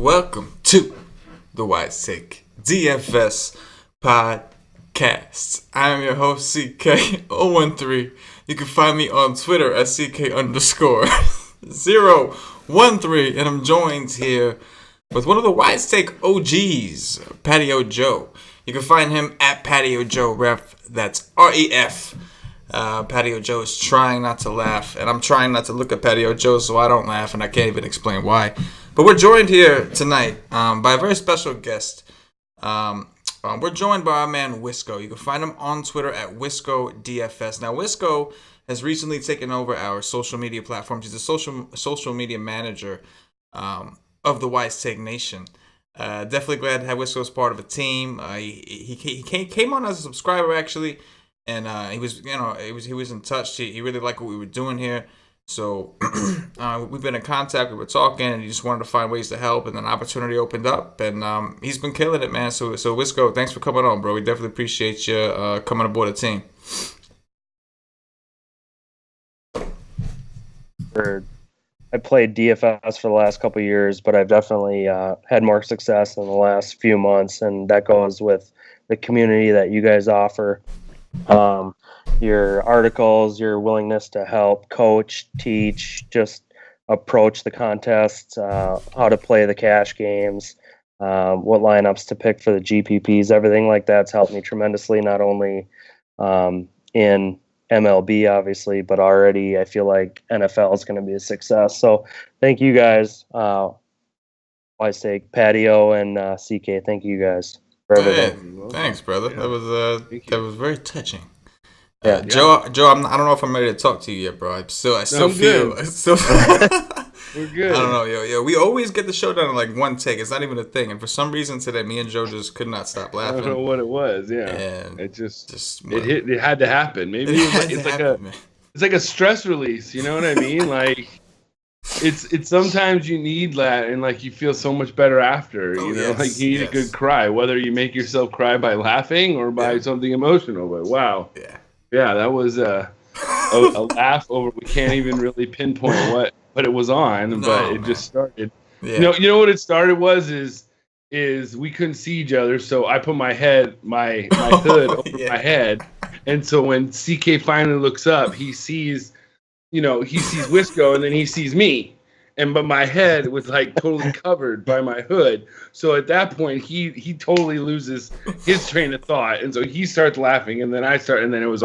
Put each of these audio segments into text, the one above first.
welcome to the MLB DFS Podcast. I am your host, CK013. You can find me on Twitter at CK_013, and I'm joined here with one of the Wise Take OGs, Patio Joe. You can find him at Patio Joe Ref. That's REF. Patio Joe is trying not to laugh, and I'm trying not to look at Patio Joe so I don't laugh, and I can't even explain why. But we're joined here tonight by a very special guest. We're joined by our man Wisco. You can find him on Twitter at Wisco DFS. Now, Wisco has recently taken over our social media platforms. He's a social media manager of the Wise Take Nation. Definitely glad to have Wisco as part of a team. He came on as a subscriber actually, and he was in touch. He really liked what we were doing here. So we've been in contact. We were talking, and he just wanted to find ways to help. And then opportunity opened up, and he's been killing it, man. So Wisco, thanks for coming on, bro. We definitely appreciate you coming aboard the team. I played DFS for the last couple of years, but I've definitely had more success in the last few months, and that goes with the community that you guys offer. Your articles, your willingness to help coach, teach, just approach the contests, how to play the cash games, what lineups to pick for the GPPs, everything like that's helped me tremendously, not only in MLB, obviously, but already I feel like NFL is going to be a success. So thank you guys. Wise Take, Patio, and CK, thank you guys for everything. Hey, thanks, brother. Yeah. That was very touching. Joe, I don't know if I'm ready to talk to you yet, bro. I still feel. We're good. I don't know, yo. We always get the show done in like one take. It's not even a thing. And for some reason today, me and Joe just could not stop laughing. I don't know what it was. Yeah, and it it had to happen. Maybe it's like a stress release. You know what I mean? Like it's sometimes you need that, and like you feel so much better after. Like you need a good cry, whether you make yourself cry by laughing or by something emotional. But wow. Yeah, that was a laugh over. We can't even really pinpoint what it was on, but it just started. Yeah. You know what it started is we couldn't see each other, so I put my hood over my head, and so when CK finally looks up, he sees Wisco, and then he sees me. But my head was like totally covered by my hood. So at that point, he totally loses his train of thought, and so he starts laughing, and then I start, and then it was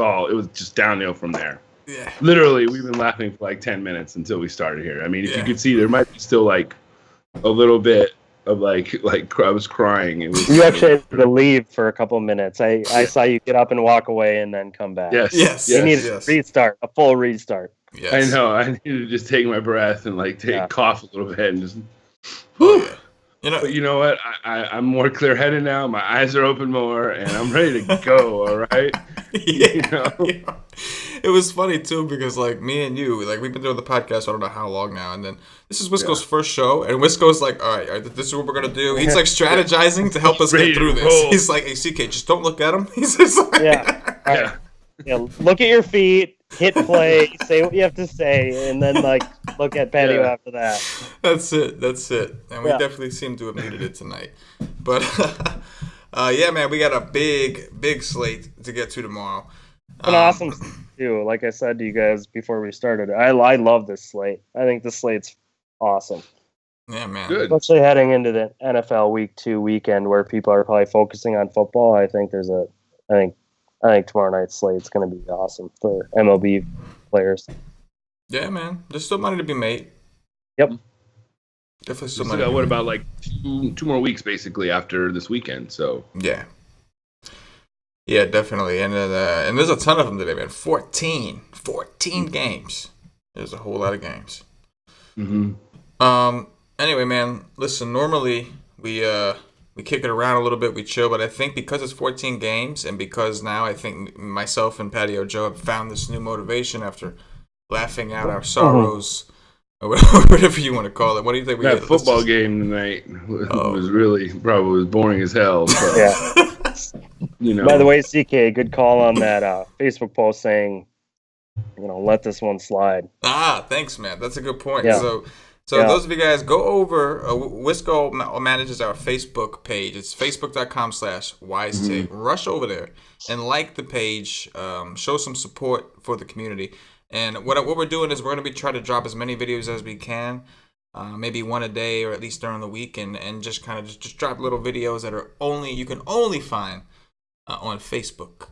just downhill from there. Yeah. Literally, we've been laughing for like 10 minutes until we started here. I mean, if you could see, there might be still like a little bit of like I was crying. You actually had to leave for a couple of minutes. I saw you get up and walk away and then come back. Yes. You needed a restart, a full restart. Yes. I know. I need to just take my breath and cough a little bit and just. But you know what? I'm more clear-headed now. My eyes are open more, and I'm ready to go. All right. Yeah. It was funny too because like me and you, like we've been doing the podcast I don't know how long now, and then this is Wisco's first show, and Wisco's like, all right, this is what we're gonna do. He's like strategizing to help us get through this. He's like, hey CK, just don't look at him. He's just like, look at your feet. Hit play, say what you have to say, and then look at Patio after that. That's it. And we definitely seem to have needed it tonight. But man, we got a big slate to get to tomorrow. An awesome too. Like I said to you guys before we started, I love this slate. I think this slate's awesome. Yeah, man. Good. Especially heading into the NFL Week 2 weekend where people are probably focusing on football. I think I think tomorrow night's slate's going to be awesome for MLB players. Yeah, man. There's still money to be made. Yep. Definitely still money. What about like two more weeks basically after this weekend? So yeah, definitely. And there's a ton of them today, man. 14 games. There's a whole lot of games. Mm-hmm. Anyway, man. Listen. Normally we kick it around a little bit, we chill, but I think because it's 14 games and because now I think myself and Patio Joe have found this new motivation after laughing out our sorrows, or whatever you want to call it. What do you think? That football game tonight was really probably boring as hell. But, By the way, CK, good call on that Facebook post saying, let this one slide. Thanks, man. That's a good point. Yeah. So So those of you guys, go over. Wisco manages our Facebook page. It's facebook.com/wisetake. Rush over there and like the page. Show some support for the community. And what we're doing is we're going to be trying to drop as many videos as we can. Maybe one a day or at least during the week, and just kind of just drop little videos that are you can only find on Facebook.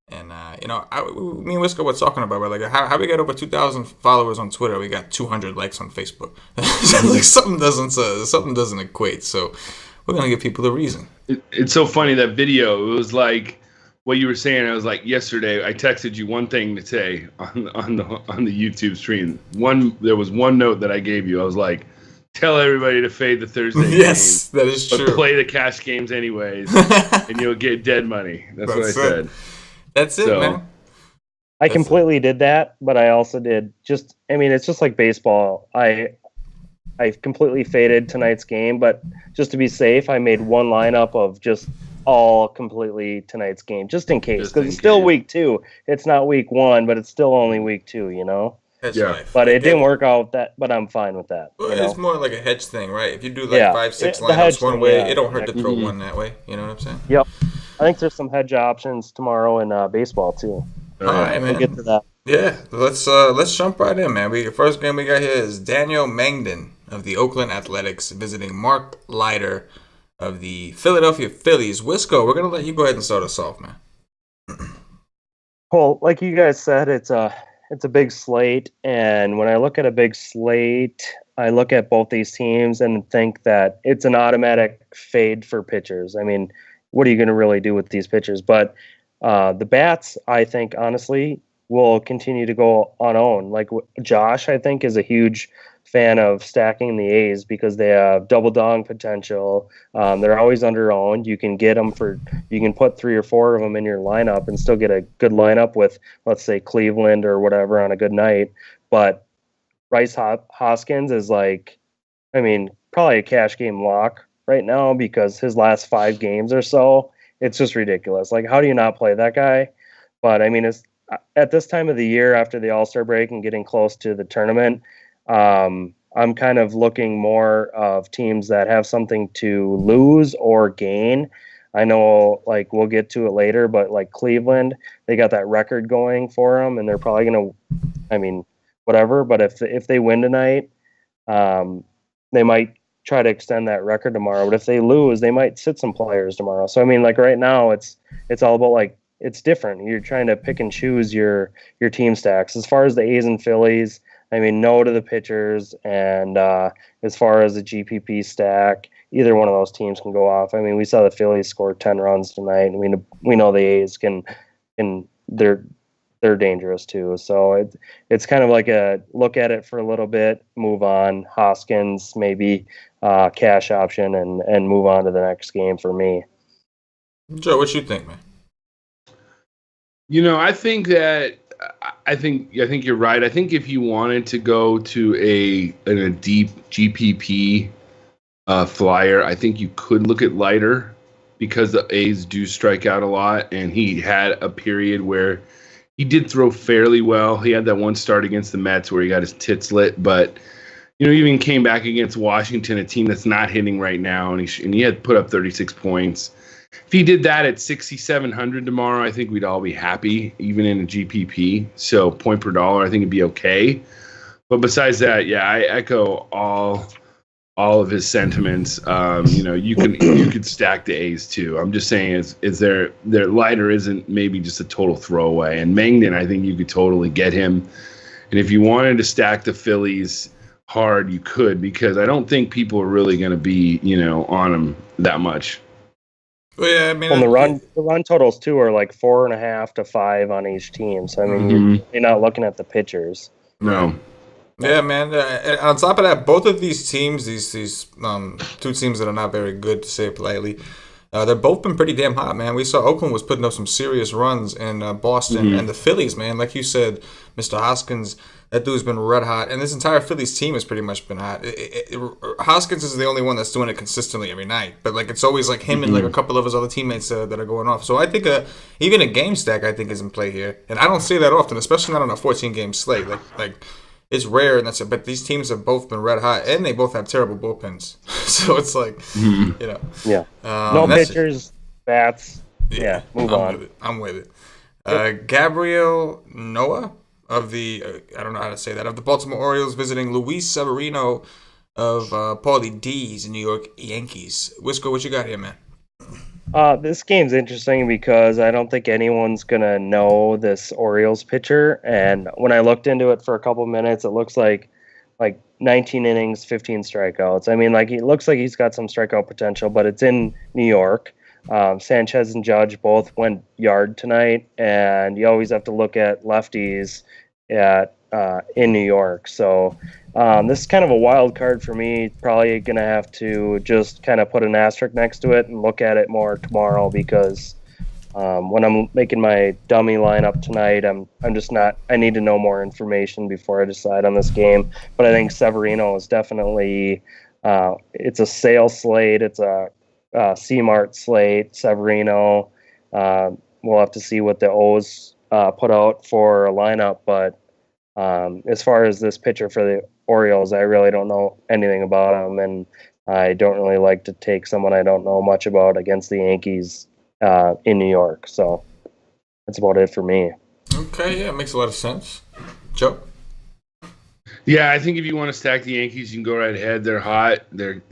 And me and Wisco were talking about, like, how we got over 2,000 followers on Twitter, we got 200 likes on Facebook. Like something doesn't equate. So we're gonna give people a reason. It's so funny, that video. It was like what you were saying. I was like, yesterday I texted you one thing to say on the YouTube stream. There was one note that I gave you. I was like, tell everybody to fade the Thursday yes, game, that is true. But play the cash games anyways, and you'll get dead money. That's what I said. That's it, man. I completely did that, but I also did it's just like baseball. I completely faded tonight's game, but just to be safe, I made one lineup of just all completely tonight's game, just in case, because it's still week 2. It's not week 1, but it's still only week 2, you know? That's right. But it didn't work out but I'm fine with that. Well, it's more like a hedge thing, right? If you do like 5-6 lineups one way, it don't hurt to throw one that way. You know what I'm saying? Yep. I think there's some hedge options tomorrow in baseball too. All right, man. We'll get to that. Yeah, let's jump right in, man. The first game we got here is Daniel Mangden of the Oakland Athletics visiting Mark Leiter of the Philadelphia Phillies. Wisco, we're gonna let you go ahead and start us off, man. Well, like you guys said, it's a big slate, and when I look at a big slate, I look at both these teams and think that it's an automatic fade for pitchers. I mean, what are you going to really do with these pitchers? But the bats, I think, honestly, will continue to go unowned. Like Josh, I think, is a huge fan of stacking the A's because they have double dong potential. They're always underowned. You can get them you can put 3 or 4 of them in your lineup and still get a good lineup with, let's say, Cleveland or whatever on a good night. But Bryce Hoskins is probably a cash game lock right now because his last 5 games or so, it's just ridiculous. Like, how do you not play that guy? But I mean, it's at this time of the year after the All-Star break and getting close to the tournament, I'm kind of looking more of teams that have something to lose or gain. I know, like, we'll get to it later, but like Cleveland, they got that record going for them, and they're probably going to, whatever. But if they win tonight, they might try to extend that record tomorrow. But if they lose, they might sit some players tomorrow. So, I mean, like right now, it's all about, like, it's different. You're trying to pick and choose your team stacks. As far as the A's and Phillies, no to the pitchers. And as far as the GPP stack, either one of those teams can go off. We saw the Phillies score 10 runs tonight, and we know the A's they're dangerous too. So it's kind of like a look at it for a little bit, move on. Hoskins, maybe cash option, and move on to the next game for me. Joe, what you think, man? I think you're right. I think if you wanted to go to a deep GPP flyer, I think you could look at Leiter because the A's do strike out a lot, and he had a period where he did throw fairly well. He had that one start against the Mets where he got his tits lit, but even came back against Washington, a team that's not hitting right now, and he had put up 36 points. If he did that at 6,700 tomorrow, I think we'd all be happy, even in a GPP. So point per dollar, I think it'd be okay. But besides that, yeah, I echo all of his sentiments. You could stack the A's too. I'm just saying, is their Leiter isn't maybe just a total throwaway. And Mangden, I think you could totally get him. And if you wanted to stack the Phillies hard, you could, because I don't think people are really going to be on him that much. Well, yeah, the run totals too are like 4.5 to 5 on each team. So you're not looking at the pitchers. No. Yeah, man. On top of that, both of these teams, these two teams that are not very good, to say it politely, they've both been pretty damn hot, man. We saw Oakland was putting up some serious runs in Boston, and the Phillies, man, like you said, Mr. Hoskins, that dude's been red hot, and this entire Phillies team has pretty much been hot. Hoskins is the only one that's doing it consistently every night, but like it's always like him and like a couple of his other teammates that are going off. So I think even a game stack I think is in play here, and I don't say that often, especially not on a 14-game slate. Like it's rare, and that's it. But these teams have both been red hot, and they both have terrible bullpens. So it's like, you know. Yeah. No pitchers, bats. Yeah, move on. I'm with it. Gabriel Noah of the, I don't know how to say that, of the Baltimore Orioles visiting Luis Severino of Paulie D's New York Yankees. Wisco, what you got here, man? This game's interesting because I don't think anyone's going to know this Orioles pitcher. And when I looked into it for a couple minutes, it looks like 19 innings, 15 strikeouts. I mean, it looks like he's got some strikeout potential, but it's in New York. Sanchez and Judge both went yard tonight, and you always have to look at lefties in New York. So this is kind of a wild card for me. Probably going to have to just kind of put an asterisk next to it and look at it more tomorrow because when I'm making my dummy lineup tonight, I'm just not. I need to know more information before I decide on this game. But I think Severino is definitely. It's a sale slate. It's a C-Mart slate. Severino. We'll have to see what the O's put out for a lineup, but as far as this pitcher for the Orioles, I really don't know anything about him, and I don't really like to take someone I don't know much about against the Yankees in New York. So that's about it for me. Okay, yeah, it makes a lot of sense. Joe? Yeah, I think if you want to stack the Yankees, you can go right ahead. They're hot. They're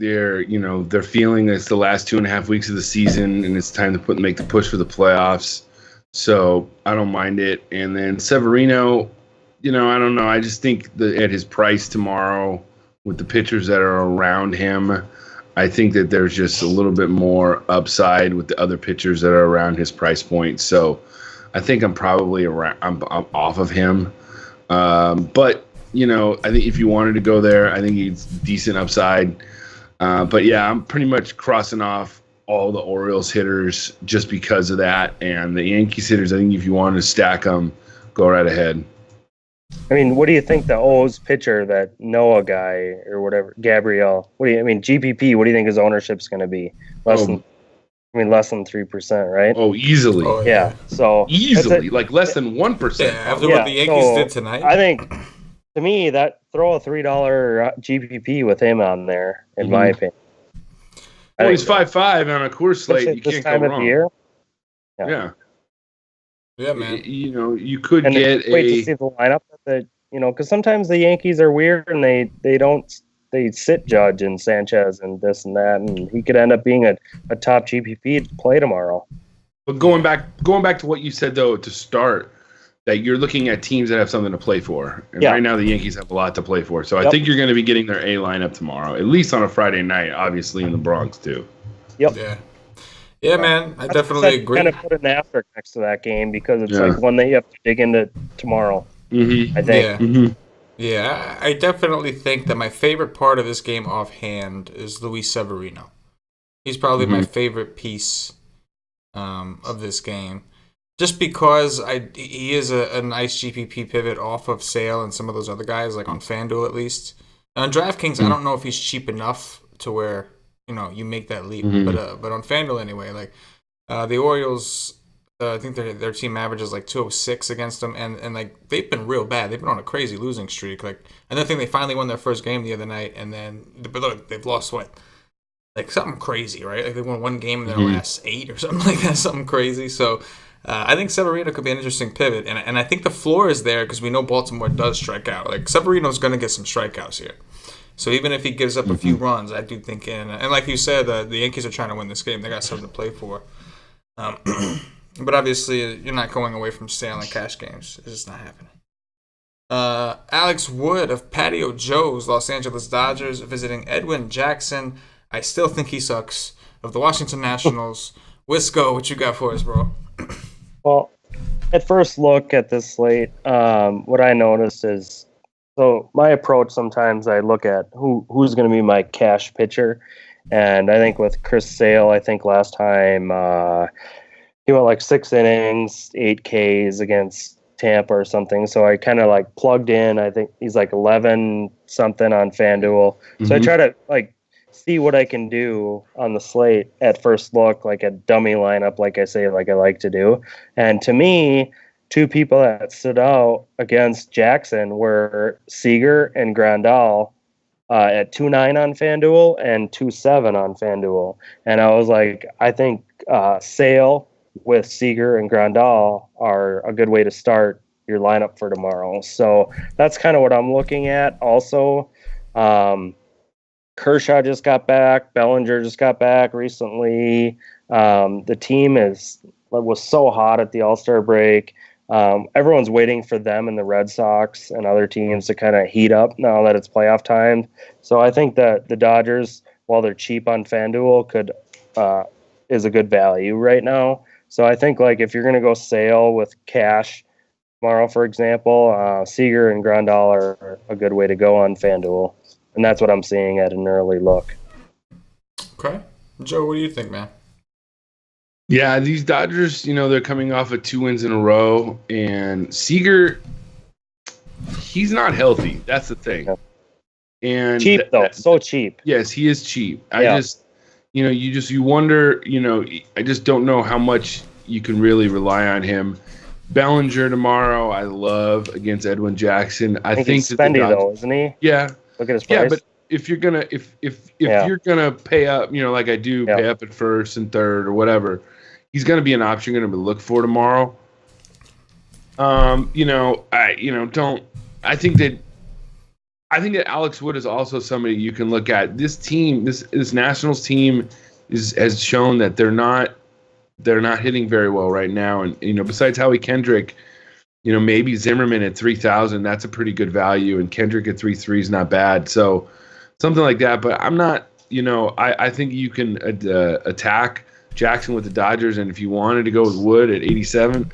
feeling it's the last 2.5 weeks of the season, and it's time to make the push for the playoffs. So I don't mind it. And then Severino, I don't know. I just think that at his price tomorrow, with the pitchers that are around him, I think that there's just a little bit more upside with the other pitchers that are around his price point. So I think I'm probably I'm off of him. But I think if you wanted to go there, I think he's decent upside. But yeah, I'm pretty much crossing off all the Orioles hitters just because of that. And the Yankees hitters, I think if you wanted to stack them, go right ahead. I mean, what do you think the O's pitcher, that Noah guy or whatever, Gabriel? GPP? What do you think his ownership's going to be? Less than 3%, right? Oh, easily. Oh, yeah. So easily, less than 1%. Yeah, after what the Yankees did tonight. I think, to me, that throw a $3 GPP with him on there, in my opinion. Well, he's 5'5" on a Coors slate. You can't go wrong. This time of the year? Yeah. Yeah, man. You could and get wait to see the lineup because sometimes the Yankees are weird and they sit Judge and Sanchez and this and that, and he could end up being a top GPP to play tomorrow. But going back to what you said though to start, that you're looking at teams that have something to play for, and right now the Yankees have a lot to play for. So I think you're going to be getting their A lineup tomorrow, at least on a Friday night, obviously in the Bronx too. Yep. Yeah, man, I definitely agree. Kind of put an asterisk next to that game because it's one that you have to dig into tomorrow. Mm-hmm. I think. Yeah. Mm-hmm. Yeah, I definitely think that my favorite part of this game offhand is Luis Severino. He's probably my favorite piece of this game, just because he is a nice GPP pivot off of Sale and some of those other guys, like on FanDuel at least. On DraftKings, I don't know if he's cheap enough to where you make that leap, but on FanDuel anyway, the Orioles, I think their team average is 206 against them, and they've been real bad. They've been on a crazy losing streak. And I think they finally won their first game the other night, and then they've lost something crazy, right? They won one game in their last 8 or something like that, something crazy. So I think Severino could be an interesting pivot, and I think the floor is there because we know Baltimore does strike out. Severino's going to get some strikeouts here. So even if he gives up a few runs, I do think, and like you said, the Yankees are trying to win this game. They got something to play for. But obviously, you're not going away from Sale and cash games. It's just not happening. Alex Wood of Patio Joe's Los Angeles Dodgers visiting Edwin Jackson. I still think he sucks. Of the Washington Nationals. Wisco, what you got for us, bro? Well, at first look at this slate, what I noticed is, so my approach sometimes I look at who's going to be my cash pitcher. And I think with Chris Sale, I think last time he went 6 innings, 8 Ks against Tampa or something. So I kind of plugged in. I think he's 11 something on FanDuel. So I try to see what I can do on the slate at first look, a dummy lineup, like I say, I like to do. And to me, two people that stood out against Jackson were Seager and Grandal at 2.9 on FanDuel and 2.7 on FanDuel. And I was like, I think Sale with Seager and Grandal are a good way to start your lineup for tomorrow. So that's kind of what I'm looking at. Also, Kershaw just got back. Bellinger just got back recently. The team was so hot at the All-Star break. Everyone's waiting for them and the Red Sox and other teams to kind of heat up now that it's playoff time. So I think that the Dodgers, while they're cheap on FanDuel, is a good value right now. So I think like if you're going to go Sale with cash tomorrow, for example, Seager and Grandal are a good way to go on FanDuel. And that's what I'm seeing at an early look. Okay. Joe, what do you think, man? Yeah, these Dodgers, they're coming off of 2 wins in a row. And Seager, he's not healthy. That's the thing. Yeah. And cheap, though. So cheap. Yes, he is cheap. Yeah. I just, you wonder, I just don't know how much you can really rely on him. Bellinger tomorrow, I love against Edwin Jackson. I think he's spendy, though, isn't he? Yeah. Look at his price. Yeah, but if you're gonna you're gonna pay up, like I do, pay up at first and third or whatever, he's gonna be an option you're gonna look for tomorrow. I think that Alex Wood is also somebody you can look at. This team, this Nationals team has shown that they're not hitting very well right now, and besides Howie Kendrick, maybe Zimmerman at 3,000, that's a pretty good value, and Kendrick at 3.3 is not bad. So something like that. But I'm not, I think you can attack Jackson with the Dodgers, and if you wanted to go with Wood at 8.7,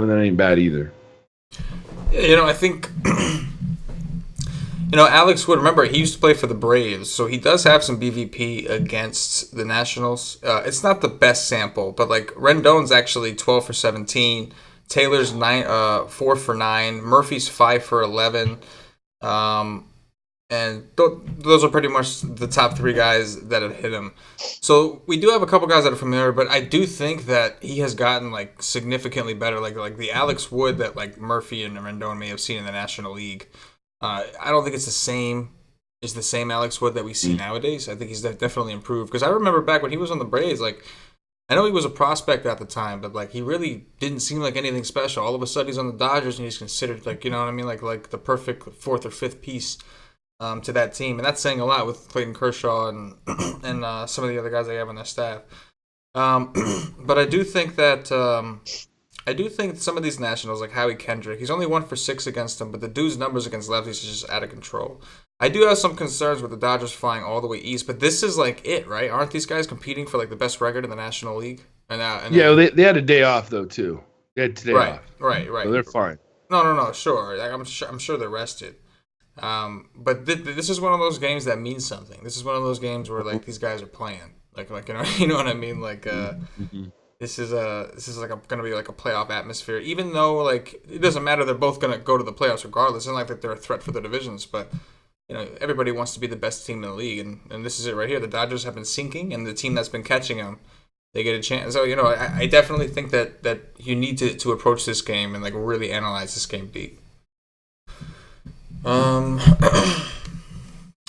that ain't bad either. I think, Alex Wood, remember, he used to play for the Braves, so he does have some BVP against the Nationals. It's not the best sample, but like Rendon's actually 12 for 17. Taylor's 4 for 9. Murphy's 5 for 11. And those are pretty much the top 3 guys that have hit him. So we do have a couple guys that are familiar, but I do think that he has gotten like significantly better. Like the Alex Wood that like Murphy and Rendon may have seen in the National League. I don't think it's the same Alex Wood that we see nowadays. I think he's definitely improved. Because I remember back when he was on the Braves, like, I know he was a prospect at the time, but like he really didn't seem like anything special. All of a sudden he's on the Dodgers and he's considered like, like the perfect 4th or 5th piece to that team. And that's saying a lot with Clayton Kershaw and some of the other guys they have on their staff. But I do think that some of these Nationals, like Howie Kendrick, he's only 1 for 6 against them, but the dude's numbers against lefties is just out of control. I do have some concerns with the Dodgers flying all the way east, but this is like it, right? Aren't these guys competing for like the best record in the National League? They had a day off though too. They had today off. Right. So they're fine. No, sure. Like, I'm sure they're rested. But this is one of those games that means something. This is one of those games where like these guys are playing. Like you know what I mean? Like this is like gonna be like a playoff atmosphere. Even though like it doesn't matter, they're both gonna go to the playoffs regardless. It's not like that they're a threat for the divisions, but everybody wants to be the best team in the league, and this is it right here. The Dodgers have been sinking, and the team that's been catching them, they get a chance. So I definitely think that you need to approach this game and like really analyze this game deep. Man,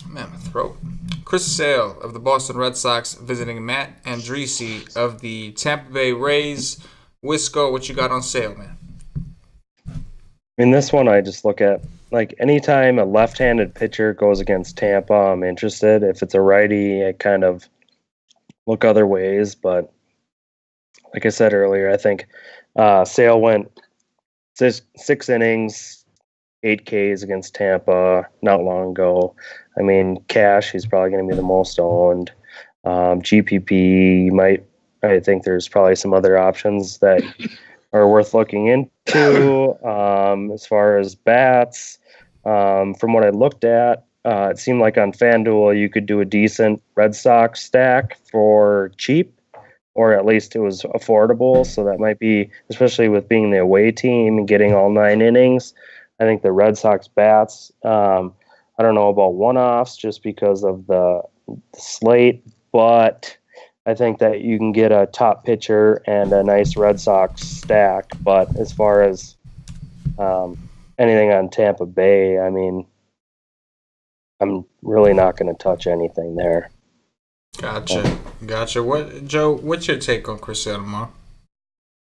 my throat. Chris Sale of the Boston Red Sox visiting Matt Andriese of the Tampa Bay Rays. Wisco, what you got on Sale, man? In this one, I just look at, like, anytime a left-handed pitcher goes against Tampa, I'm interested. If it's a righty, I kind of look other ways. But like I said earlier, I think Sale went 6 innings, 8 Ks against Tampa not long ago. I mean, cash, he's probably going to be the most owned. GPP, I think there's probably some other options that are worth looking into. As far as bats, from what I looked at, it seemed like on FanDuel you could do a decent Red Sox stack for cheap, or at least it was affordable. So that might be, especially with being the away team and getting all 9 innings. I think the Red Sox bats, I don't know about one-offs just because of the slate, but I think that you can get a top pitcher and a nice Red Sox stack. But as far as anything on Tampa Bay, I mean, I'm really not going to touch anything there. Gotcha. Joe, what's your take on Chris Sale tomorrow?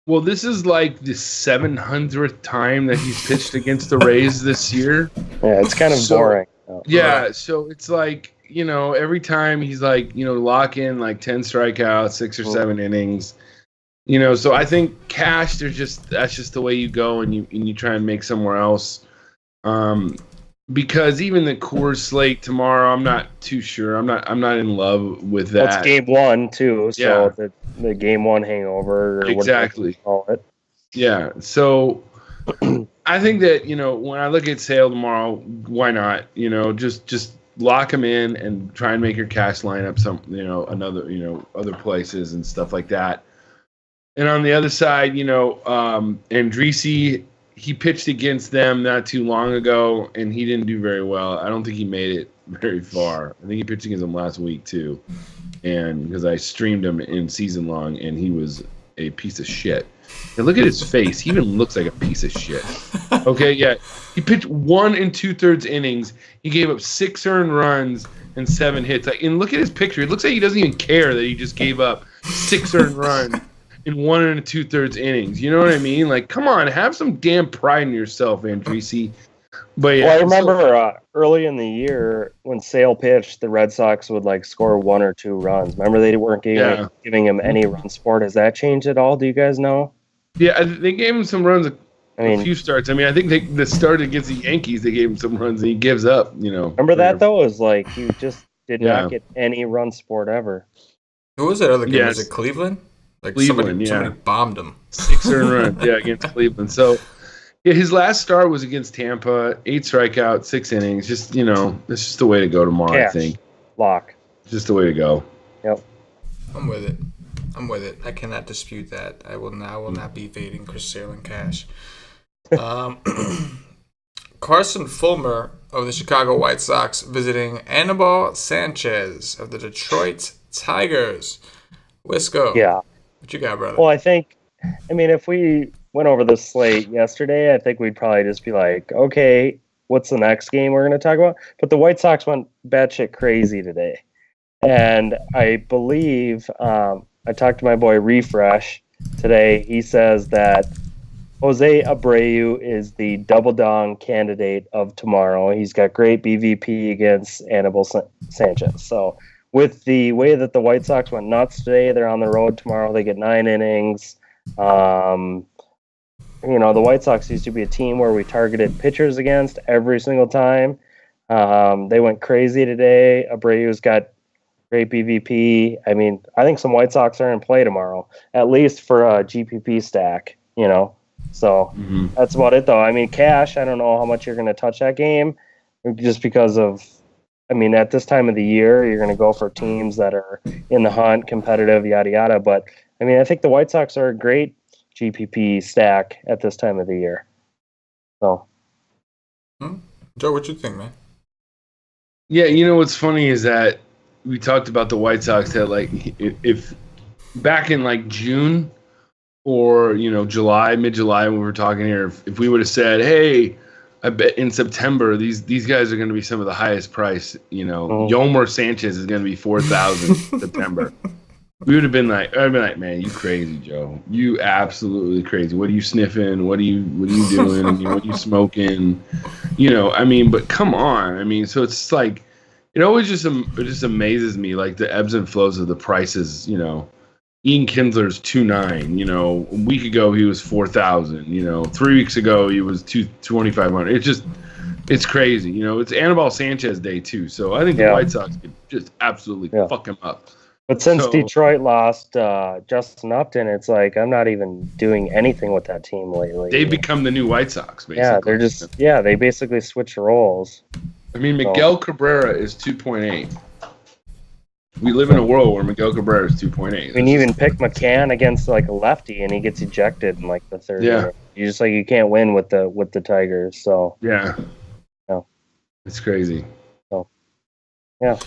Well, this is like the 700th time that he's pitched against the Rays this year. Yeah, it's kind of boring. Yeah, so it's like, every time he's like, lock in like 10 strikeouts, 6 or 7 innings. So I think cash, that's just the way you go, and you try and make somewhere else. Because even the Coors slate tomorrow, I'm not too sure. I'm not in love with that. That's game 1 too. So the game 1 hangover, or exactly. What you call it. Yeah. So I think that when I look at Sale tomorrow, why not? Just lock him in and try and make your cash lineup other places and stuff like that. And on the other side, Andrisi, he pitched against them not too long ago, and he didn't do very well. I don't think he made it very far. I think he pitched against them last week, too. And because I streamed him in season long, and he was a piece of shit. And look at his face. He even looks like a piece of shit. Okay, yeah. He pitched 1 2/3 innings. He gave up 6 earned runs and 7 hits. And look at his picture. It looks like he doesn't even care that he just gave up 6 earned runs in 1 2/3 innings. You know what I mean? Like, come on, have some damn pride in yourself, Andrisi. But yeah, well, I remember early in the year when Sale pitched, the Red Sox would like score 1 or 2 runs. Remember, they weren't giving him any run support. Has that changed at all? Do you guys know? Yeah, they gave him some runs. A few starts. I mean, I think the start against the Yankees, they gave him some runs, and he gives up. Remember that though? It was like he just did not get any run support ever. Who was that other game? Was it Cleveland? Like Cleveland, somebody bombed him. 6 earned runs, against Cleveland. So, his last start was against Tampa, 8 strikeouts, 6 innings. Just, it's just the way to go tomorrow, Cash. I think. Lock. Just the way to go. Yep. I'm with it. I cannot dispute that. I will not be fading Chris Sale and cash. Carson Fulmer of the Chicago White Sox visiting Anibal Sanchez of the Detroit Tigers. Wisco. Yeah. What you got, brother? Well, if we went over the slate yesterday, I think we'd probably just be like, okay, what's the next game we're going to talk about? But the White Sox went batshit crazy today. And I believe I talked to my boy Refresh today. He says that Jose Abreu is the double dong candidate of tomorrow. He's got great BVP against Anibal Sanchez. So with the way that the White Sox went nuts today, they're on the road tomorrow. They get 9 innings. The White Sox used to be a team where we targeted pitchers against every single time. They went crazy today. Abreu's got great BVP. I mean, I think some White Sox are in play tomorrow, at least for a GPP stack, So That's about it, though. I mean, cash, I don't know how much you're going to touch that game just because of, at this time of the year, you're going to go for teams that are in the hunt, competitive, yada, yada. But, I think the White Sox are a great GPP stack at this time of the year. So, Joe, what you think, man? Yeah, what's funny is that we talked about the White Sox that, like, if back in, like, June or, July, mid-July when we were talking here, if we would have said, hey, I bet in September these guys are going to be some of the highest price, Yolmer Sanchez is going to be 4,000 in September. We would have been like, man, you crazy, Joe. You absolutely crazy. What are you sniffing? What are you doing? What are you smoking? But come on. So it's like, it always just amazes me, like the ebbs and flows of the prices. Ian Kinsler's 2.9. A week ago he was 4,000. 3 weeks ago he was 2,500. It's crazy. It's Anibal Sanchez day too. So I think the White Sox could just absolutely fuck him up. But since Detroit lost Justin Upton, it's like I'm not even doing anything with that team lately. They've become the new White Sox, basically. Yeah, they basically switch roles. Miguel Cabrera is 2.8. We live in a world where Miguel Cabrera is 2.8. You even pick McCann against like a lefty, and he gets ejected in like the third. Yeah, you can't win with the Tigers. So yeah, it's crazy. So yeah.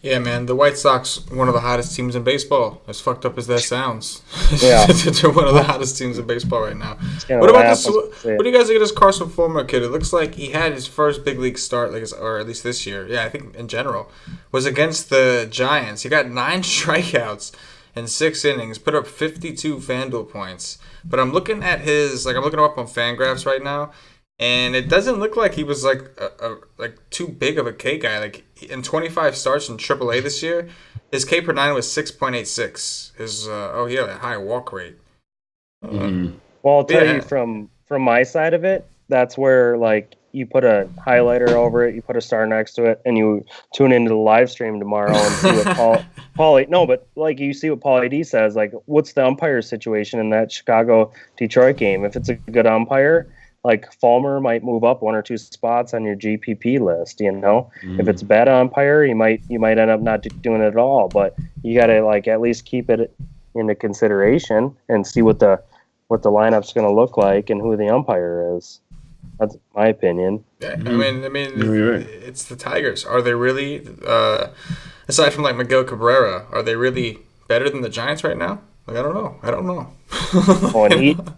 Yeah, man, the White Sox, one of the hottest teams in baseball. As fucked up as that sounds. Yeah. They're one of the hottest teams in baseball right now. What about this? What do you guys think of this Carson Fulmer kid? It looks like he had his first big league start, or at least this year. Yeah, I think in general, was against the Giants. He got 9 strikeouts in 6 innings, put up 52 FanDuel points. But I'm looking at I'm looking him up on FanGraphs right now. And it doesn't look like he was like too big of a K guy. Like in 25 starts in AAA this year, his K per 9 was 6.86. His he had a high walk rate. Well, I'll tell you from my side of it, that's where like you put a highlighter over it, you put a star next to it, and you tune into the live stream tomorrow and see what Paulie. No, but like you see what Paulie D says. Like, what's the umpire situation in that Chicago Detroit game? If it's a good umpire, like Fulmer might move up 1 or 2 spots on your GPP list, you know. If it's a bad umpire, you might end up not doing it at all. But you got to like at least keep it into consideration and see what the lineup's going to look like and who the umpire is. That's my opinion. Yeah, I mean, it's the Tigers. Are they really, aside from like Miguel Cabrera, are they really better than the Giants right now? Like I don't know. Oh, and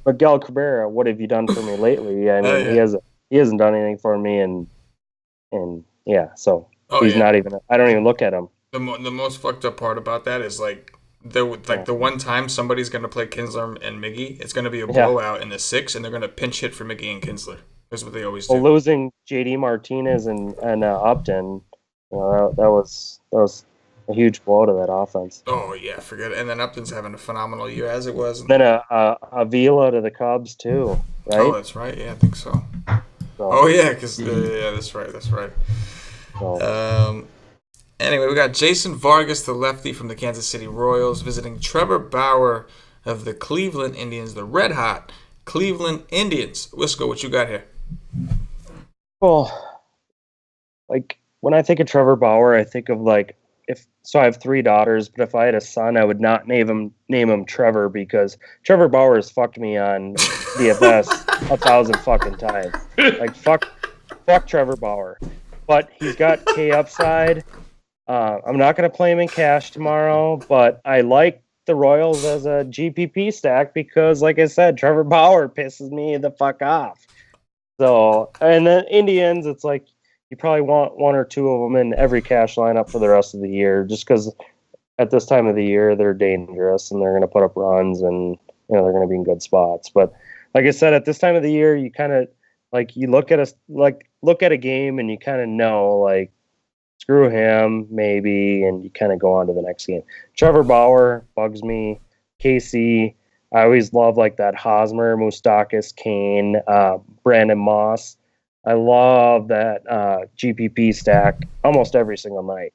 Miguel Cabrera, what have you done for me lately? I mean, he hasn't done anything for me, and so he's not even. I don't even look at him. The most fucked up part about that is like the one time somebody's gonna play Kinsler and Miggy, it's gonna be a blowout in the 6th, and they're gonna pinch hit for Miggy and Kinsler. That's what they always do. Well, losing JD Martinez and Upton, that was a huge blow to that offense. Oh yeah, forget it. And then Upton's having a phenomenal year as it was. And then a Vila to the Cubs too, right? Oh, that's right. Yeah, I think so. Oh yeah, because that's right. So. Anyway, we got Jason Vargas, the lefty from the Kansas City Royals, visiting Trevor Bauer of the Cleveland Indians, the red hot Cleveland Indians. Wisco, what you got here? Well, like when I think of Trevor Bauer, I think of like I have 3 daughters, but if I had a son, I would not name him Trevor because Trevor Bauer has fucked me on DFS 1,000 fucking times. Like fuck Trevor Bauer, but he's got K upside. I'm not going to play him in cash tomorrow, but I like the Royals as a GPP stack because, like I said, Trevor Bauer pisses me the fuck off. So, and then Indians, it's like you probably want 1 or 2 of them in every cash lineup for the rest of the year, just because at this time of the year they're dangerous and they're going to put up runs and they're going to be in good spots. But like I said, at this time of the year, you kind of like you look at a game and you kind of know like. Screw him, maybe, and you kind of go on to the next game. Trevor Bauer bugs me. KC, I always love like that Hosmer, Moustakas, Kane, Brandon Moss. I love that GPP stack almost every single night,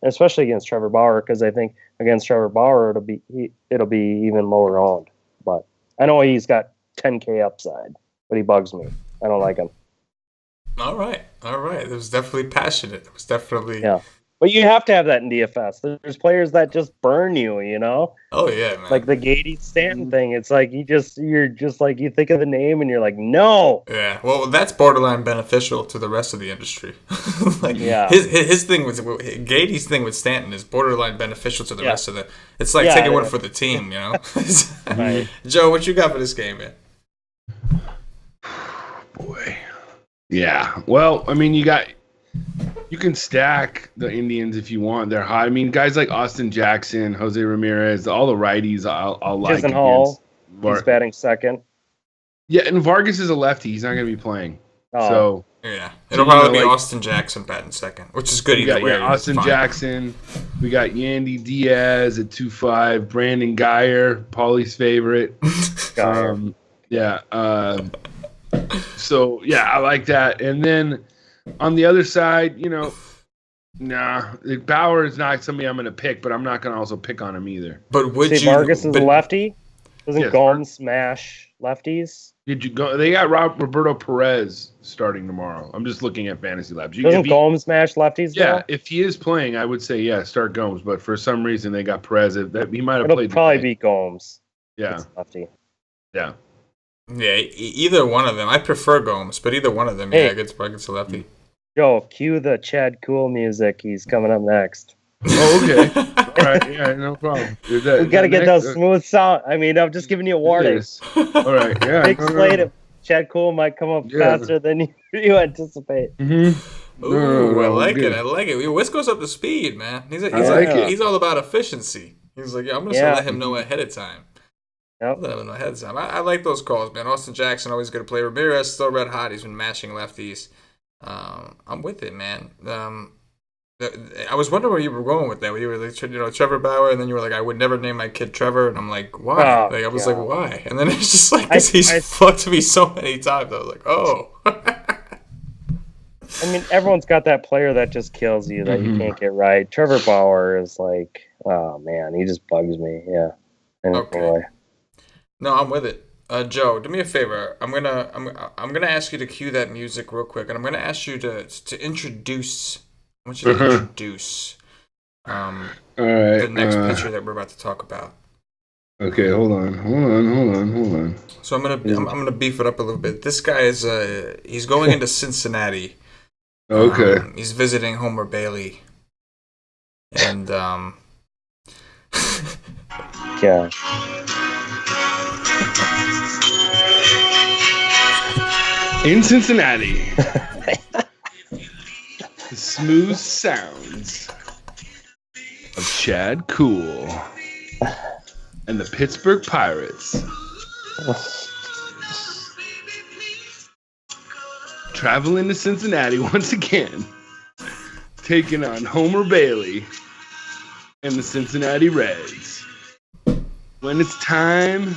especially against Trevor Bauer because I think against Trevor Bauer it'll be even lower owned. But I know he's got 10K upside, but he bugs me. I don't like him. All right. It was definitely passionate. It was definitely... Yeah. But you have to have that in DFS. There's players that just burn you, you know? Oh, yeah, man. Like the Gady Stanton thing. It's like you're just like, you think of the name and you're like, no! Yeah, well, that's borderline beneficial to the rest of the industry. His thing with... Gady's thing with Stanton is borderline beneficial to the rest of the... It's like taking one for the team, you know? Right. Joe, what you got for this game, man? Boy... Yeah, well, I mean, you can stack the Indians if you want. They're high. I mean, guys like Austin Jackson, Jose Ramirez, all the righties I'll like. Jason Hall, he's batting second. Yeah, and Vargas is a lefty. He's not going to be playing. Oh. So yeah, it'll probably be Austin Jackson batting second, which is good either way. Yeah, Austin Jackson. We got Yandy Diaz at 2.5. Brandon Geyer, Paulie's favorite. So, yeah, I like that. And then on the other side, Bauer is not somebody I'm going to pick, but I'm not going to also pick on him either. But Vargas is a lefty? Doesn't Gomes smash lefties? Did you go? They got Roberto Perez starting tomorrow. I'm just looking at Fantasy Labs. Doesn't Gomes smash lefties? Yeah, though? If he is playing, I would say start Gomes. But for some reason, they got Perez. He might have It'll played. Probably be Gomes. Yeah, it's lefty. Yeah. Yeah, either one of them. I prefer Gomes, but either one of them, I get a lefty. Joe, cue the Chad Cool music. He's coming up next. Oh, okay. All right. Yeah, no problem. We got to get those smooth sound. I mean, I'm just giving you a warning. All right. Yeah. Big slate. Chad Cool might come up faster than you anticipate. Mm-hmm. Ooh, I like it. I like it. West Coast up to speed, man. He's all about efficiency. He's like, I'm just gonna let him know ahead of time. Yep. Let him know ahead of time. I like those calls, man. Austin Jackson always good to play. Ramirez still red hot. He's been mashing lefties. I'm with it, man. I was wondering where you were going with that. Where you were like, Trevor Bauer, and then you were like, I would never name my kid Trevor, and I'm like, why? I was like, why? And then it's just like, because he's fucked me so many times. I was like, oh. I mean, everyone's got that player that just kills you that you can't get right. Trevor Bauer is like, oh man, he just bugs me. Yeah. Anyway. Okay. No, I'm with it. Joe, do me a favor. I'm gonna ask you to cue that music real quick, and I'm gonna ask you to introduce. I want you to introduce the next pitcher that we're about to talk about. Okay, hold on. So I'm gonna beef it up a little bit. This guy is he's going into Cincinnati. Okay. He's visiting Homer Bailey, and yeah. In Cincinnati, the smooth sounds of Chad Cool and the Pittsburgh Pirates traveling to Cincinnati once again, taking on Homer Bailey and the Cincinnati Reds. When it's time,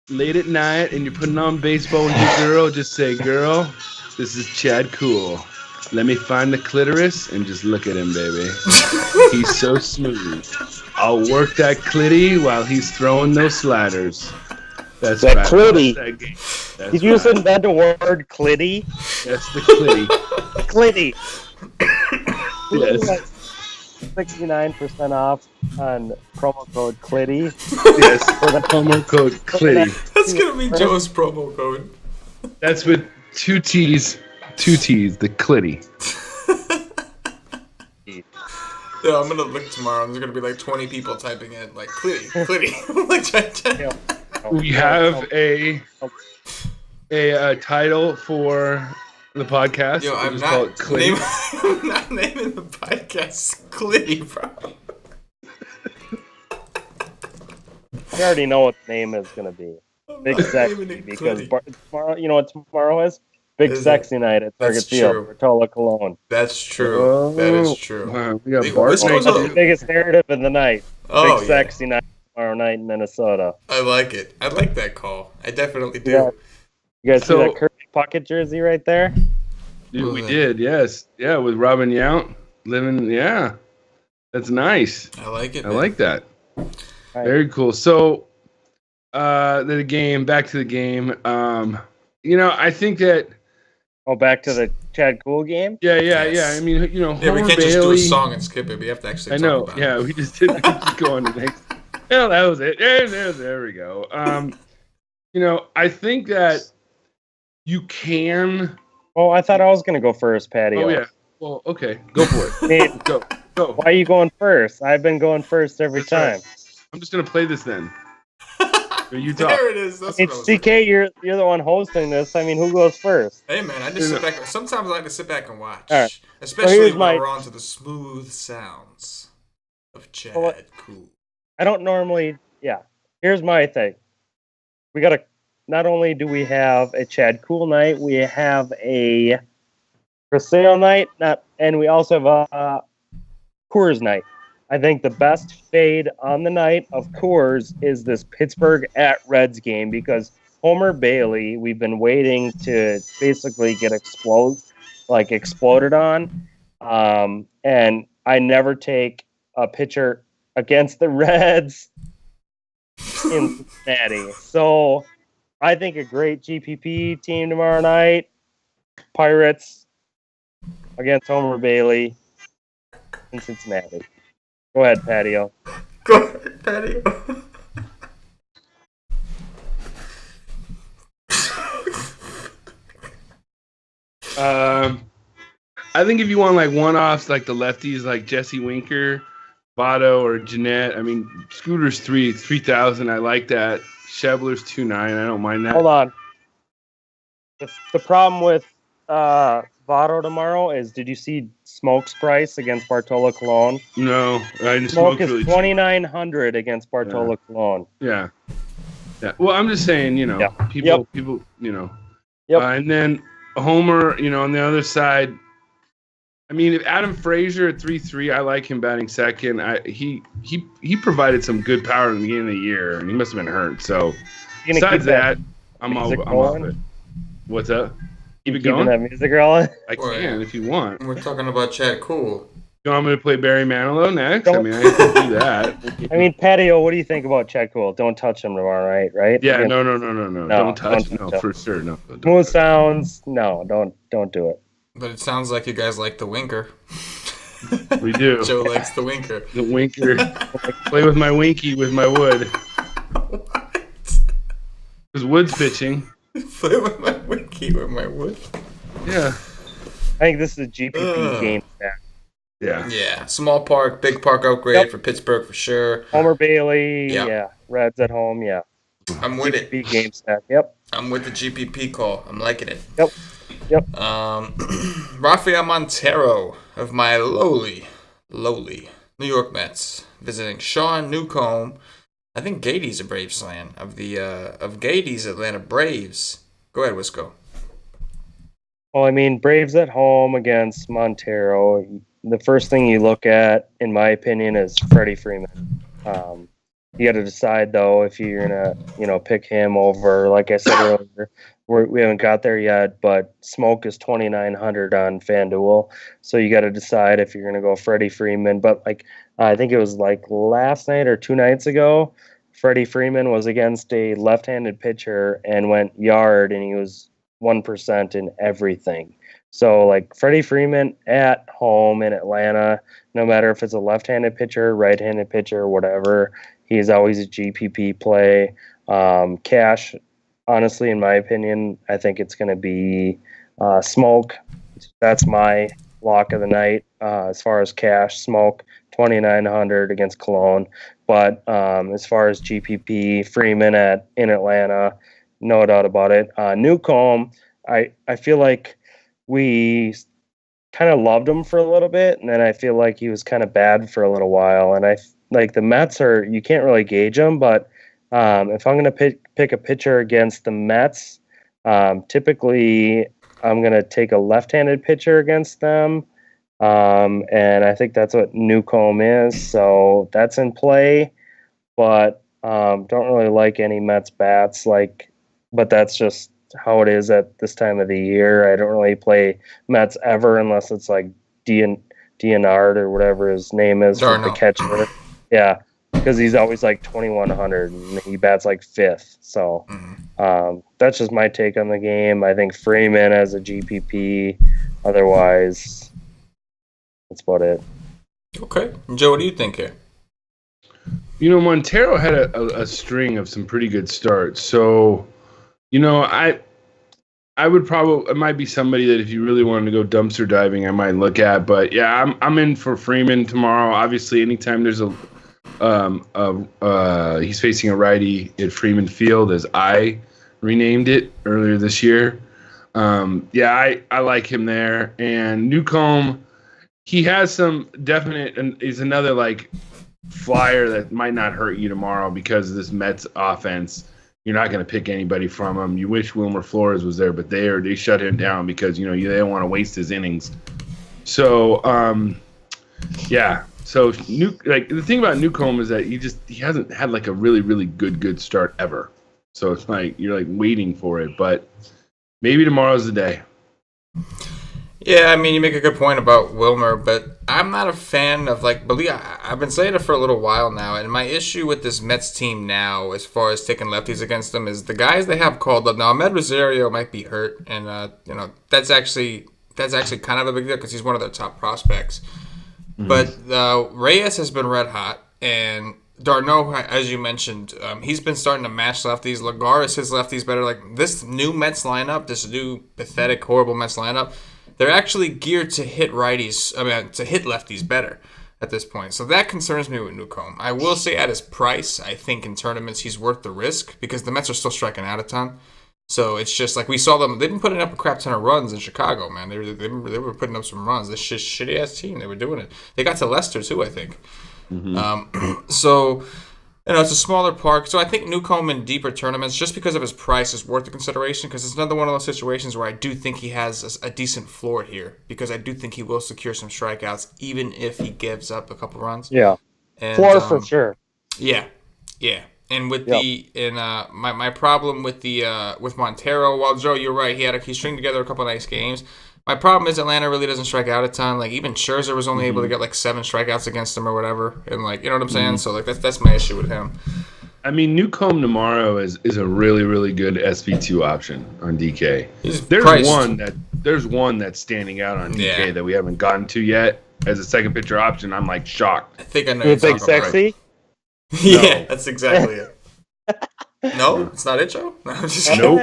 late at night, and you're putting on baseball with your girl, just say, girl, this is Chad Cool. Let me find the clitoris and just look at him, baby. He's so smooth. I'll work that clitty while he's throwing those sliders. That's that right. Clitty. Did you just invent the word clitty? That's the clitty. Clitty. Yes. 69% off on promo code Clitty. Yes, for the promo code Clitty. That's gonna be Joe's promo code. That's with two T's, the Clitty. Yeah, I'm gonna look tomorrow. And there's gonna be like 20 people typing in like Clitty. We have a title for the podcast. Yo, I'm not naming the podcast Clitty, bro. I already know what the name is going to be. Big Sexy. Because tomorrow, you know what tomorrow is? Big Sexy Night at Target Field. Rotella Cologne. That's true. That is true. Wow, we got That's the biggest narrative of the night. Big Sexy Night tomorrow night in Minnesota. I like it. I like that call. I definitely do. Yeah. You guys see that Kirby Puckett jersey right there? Dude, we did, yes. Yeah, with Robin Yount living, yeah. That's nice. I like it. I like that. Right. Very cool. So, back to the game. I think that... Oh, back to the Chad Cool game? Yeah. I mean, Homer we can't Bailey, just do a song and skip it. We have to actually talk about it. We just didn't keep going to the next. Well, that was it. There we go. I think that you can... Oh, I thought I was going to go first, Patty. Oh, yeah. Well, okay. Go for it. Go. Why are you going first? I've been going first every time. Right. I'm just going to play this then. You talk. There it is. That's CK, you're the one hosting this. I mean, who goes first? Hey, man, I just sit back. Sometimes I like to sit back and watch. All right. Especially when we're on to the smooth sounds of Chad Cool. I don't normally... Yeah. Here's my thing. We got to... Not only do we have a Chad Cool night, we have a Presale night, and we also have a Coors night. I think the best fade on the night of Coors is this Pittsburgh at Reds game because Homer Bailey, we've been waiting to basically get exploded on. And I never take a pitcher against the Reds in Cincinnati. So I think a great GPP team tomorrow night. Pirates against Homer Bailey in Cincinnati. Go ahead, Patio. I think if you want like one-offs, like the lefties, like Jesse Winker, Votto, or Jeanette. I mean, Scooter's 3,000. I like that. Schebler's 2.9. I don't mind that. Hold on. The problem with Votto tomorrow is, did you see Smoke's price against Bartolo Colon? No, Smoke is really 2,900 against Bartolo Colon. Yeah. Well, I'm just saying, people, Yep. And then Homer, on the other side. I mean, if Adam Frazier at 3.3, I like him batting second. He provided some good power in the beginning of the year, and he must have been hurt. So besides that, I'm off it. What's up? Keep it going? That music rolling? I can if you want. We're talking about Chad Cool. You want me to play Barry Manilow next? I mean, I can do that. I mean, Patio, what do you think about Chad Cool? Don't touch him tomorrow, right? Yeah, no. Don't touch. No, for sure. No. Smooth sounds. No, don't do it. But it sounds like you guys like the winker. We do. Joe likes the winker. The winker. Play with my winky with my wood. What? Because wood's pitching. Play with my winky with my wood? Yeah. I think this is a GPP game stack. Yeah. Yeah. Small park, big park upgrade for Pittsburgh for sure. Homer Bailey. Yeah. Reds at home. Yeah. I'm with GPP it. Game stack. Yep. I'm with the GPP call. I'm liking it. Yep. Rafael Montero of my lowly New York Mets visiting Sean Newcomb. I think Gady's a Braves fan of Gady's Atlanta Braves. Go ahead, Wisco. Well, I mean, Braves at home against Montero. The first thing you look at, in my opinion, is Freddie Freeman. You got to decide though if you're gonna, pick him over. Like I said earlier, we haven't got there yet, but Smoke is 2,900 on FanDuel, so you got to decide if you're gonna go Freddie Freeman. But I think it was last night or 2 nights ago, Freddie Freeman was against a left-handed pitcher and went yard, and he was 1% in everything. So Freddie Freeman at home in Atlanta, no matter if it's a left-handed pitcher, right-handed pitcher, whatever, he's always a GPP play. Cash, honestly, in my opinion, I think it's going to be Smoke. That's my lock of the night as far as cash. Smoke, 2,900 against Cologne. But as far as GPP, Freeman in Atlanta, no doubt about it. Newcomb, I feel like we kind of loved him for a little bit, and then I feel like he was kind of bad for a little while. And the Mets you can't really gauge them, but if I'm going to pick a pitcher against the Mets, typically I'm going to take a left-handed pitcher against them, and I think that's what Newcomb is. So that's in play, but don't really like any Mets bats. But that's just how it is at this time of the year. I don't really play Mets ever unless it's Dionard or whatever his name is for the catcher. Yeah, because he's always 2,100 and he bats 5th. So that's just my take on the game. I think Freeman as a GPP. Otherwise, that's about it. Okay. Joe, what do you think here? Montero had a string of some pretty good starts. So, I would probably, it might be somebody that if you really wanted to go dumpster diving, I might look at. But yeah, I'm in for Freeman tomorrow. Obviously, anytime there's he's facing a righty at Freeman Field, as I renamed it earlier this year. I like him there. And Newcomb, he has some definite, and is another flyer that might not hurt you tomorrow because of this Mets offense. You're not going to pick anybody from him. You wish Wilmer Flores was there, but they shut him down because they don't want to waste his innings. So So the thing about Newcomb is that he hasn't had a really really good start ever. So it's you're waiting for it, but maybe tomorrow's the day. Yeah, I mean, you make a good point about Wilmer, but I'm not a fan of, I've been saying it for a little while now, and my issue with this Mets team now, as far as taking lefties against them, is the guys they have called up. Now, Ahmed Rosario might be hurt, and, that's actually kind of a big deal because he's one of their top prospects. Mm-hmm. But Reyes has been red hot, and Darno, as you mentioned, he's been starting to match lefties. Lagares, his lefties better. This new Mets lineup, this new pathetic, horrible Mets lineup, they're actually geared to hit righties. I mean, to hit lefties better at this point. So that concerns me with Newcomb. I will say at his price, I think in tournaments he's worth the risk because the Mets are still striking out a ton. So it's just like we saw them. They've been putting up a crap ton of runs in Chicago, man. They were putting up some runs. This shitty ass team, they were doing it. They got to Leicester too, I think. So it's a smaller park. So I think Newcomb in deeper tournaments, just because of his price, is worth the consideration. Because it's another one of those situations where I do think he has a decent floor here. Because I do think he will secure some strikeouts, even if he gives up a couple runs. Yeah, and, floor for sure. Yeah. And with my problem with with Montero, while Joe, you're right, he stringed together a couple of nice games. My problem is Atlanta really doesn't strike out a ton. Like even Scherzer was only able to get like 7 strikeouts against him or whatever, and like you know what I'm saying. So like that's my issue with him. I mean, Newcomb tomorrow is a really really good SV2 option on DK. There's one that's standing out on DK that we haven't gotten to yet as a second pitcher option. I'm like shocked. I think I know. You think sexy? Right. Yeah, that's exactly it. No, it's not it, Joe. No, I'm just nope.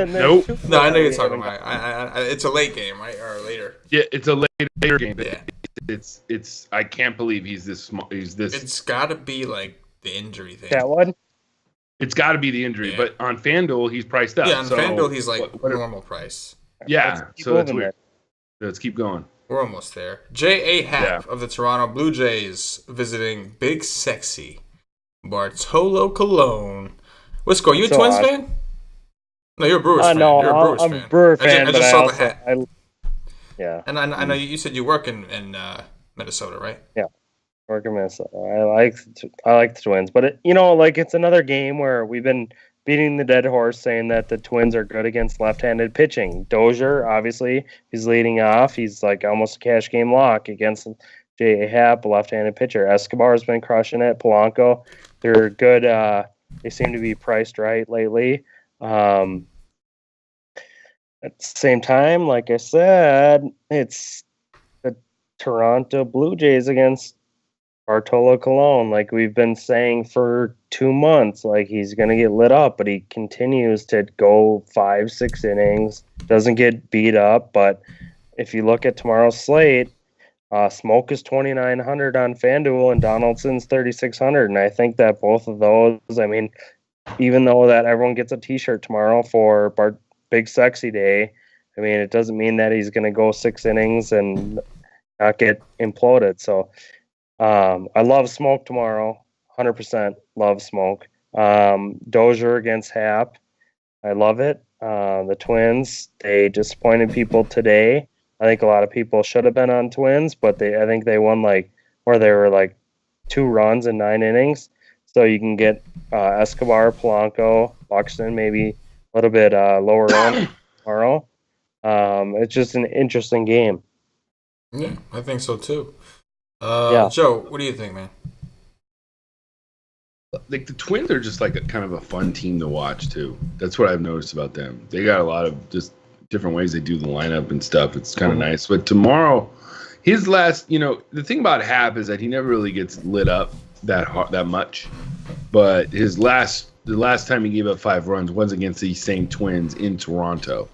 Nope. No, I know you're talking about. It's a late game, right, or later? Yeah, it's a later game. Yeah. It's. I can't believe he's this small. He's this. It's got to be like the injury thing. That one. It's got to be the injury, but on FanDuel he's priced up. Yeah, on FanDuel he's like normal price. Yeah, so that's weird. Let's keep going. We're almost there. J.A. Happ of the Toronto Blue Jays visiting Big Sexy Bartolo Colon. What's going? You a Twins fan? No, you're a Brewers fan. No, you're a Brewers I'm fan. a Brewer fan. I just saw the hat. Yeah. And I know you said you work in Minnesota, right? Yeah, work in Minnesota. I like the Twins, but it's another game where we've been beating the dead horse, saying that the Twins are good against left-handed pitching. Dozier, obviously, he's leading off. He's like almost a cash game lock against J.A. Happ, a left-handed pitcher. Escobar's been crushing it. Polanco, they're good. They seem to be priced right lately. At the same time, like I said, it's the Toronto Blue Jays against Bartolo Colon, like we've been saying for 2 months, like he's going to get lit up, but he continues to go 5-6 innings, doesn't get beat up. But if you look at tomorrow's slate, Smoke is 2,900 on FanDuel and Donaldson's 3,600. And I think that both of those, I mean, even though that everyone gets a t-shirt tomorrow for Big Sexy Day, I mean, it doesn't mean that he's going to go 6 innings and not get imploded. So, I love Smoke tomorrow. 100% love Smoke. Dozier against Happ. I love it. The Twins, they disappointed people today. I think a lot of people should have been on Twins, but I think they won they were 2 runs in 9 innings. So you can get Escobar, Polanco, Buxton, maybe a little bit lower on tomorrow. It's just an interesting game. Yeah, I think so too. Joe, what do you think, man? Like the Twins are just like a kind of a fun team to watch too. That's what I've noticed about them. They got a lot of just different ways they do the lineup and stuff. It's kind of nice. But tomorrow, his last, the thing about Happ is that he never really gets lit up that much. But the last time he gave up 5 runs was against these same Twins in Toronto.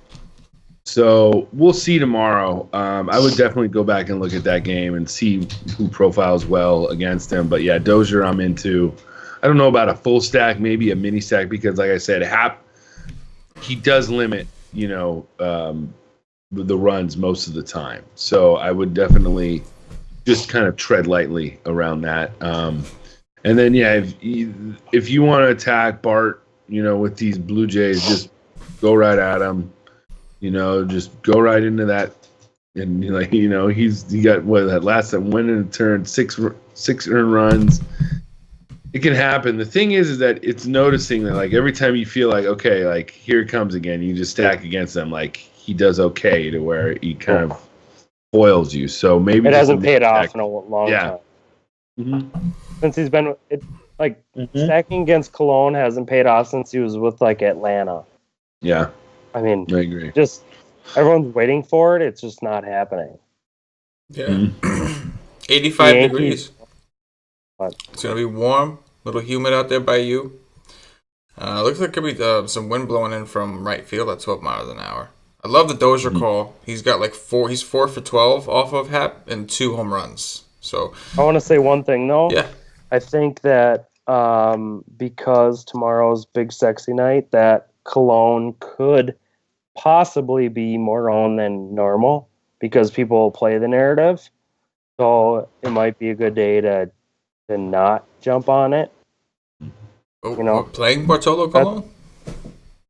So we'll see tomorrow. I would definitely go back and look at that game and see who profiles well against him. But yeah, Dozier I'm into. I don't know about a full stack, maybe a mini stack, because like I said, Happ, he does limit, the runs most of the time. So I would definitely just kind of tread lightly around that. And then, yeah, if you want to attack Bart, with these Blue Jays, just go right at him. Just go right into that, and he got that last win and turn 6 earned runs. It can happen. The thing is that it's noticing that every time you feel like okay, here it comes again, you just stack against them. He does okay to where he kind of foils you. So maybe it hasn't paid off in a long time. Mm-hmm. Since he's been stacking against Cologne hasn't paid off since he was with Atlanta. Yeah. I mean, I agree. Just everyone's waiting for it. It's just not happening. Yeah. 85 degrees. It's going to be warm, a little humid out there by you. Looks like there could be some wind blowing in from right field at 12 miles an hour. I love the Dozier call. He's got like 4 for 12 off of Hap and 2 home runs. So I want to say one thing though. Yeah. I think that because tomorrow's big sexy night, that Cologne could possibly be more owned than normal because people play the narrative. So it might be a good day to not jump on it. Playing Bartolo Colon?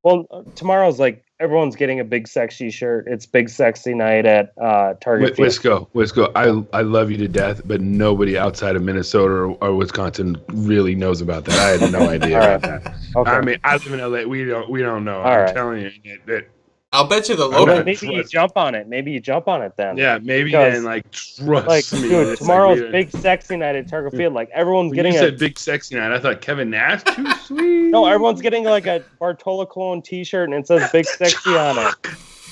Well, tomorrow's like everyone's getting a big sexy shirt. It's big sexy night at Target. Wisco, I love you to death, but nobody outside of Minnesota or Wisconsin really knows about that. I had no idea about that. Okay. I mean, I live in LA. We don't know. I'm telling you that. I'll bet you the local. Maybe you jump on it. Maybe you jump on it then. Yeah, maybe then trust me. Dude, tomorrow's big sexy night at Target Field. Like everyone's getting. You said big sexy night. I thought Kevin Nash too sweet. No, everyone's getting like a Bartolo Colon T-shirt and it says big sexy on it.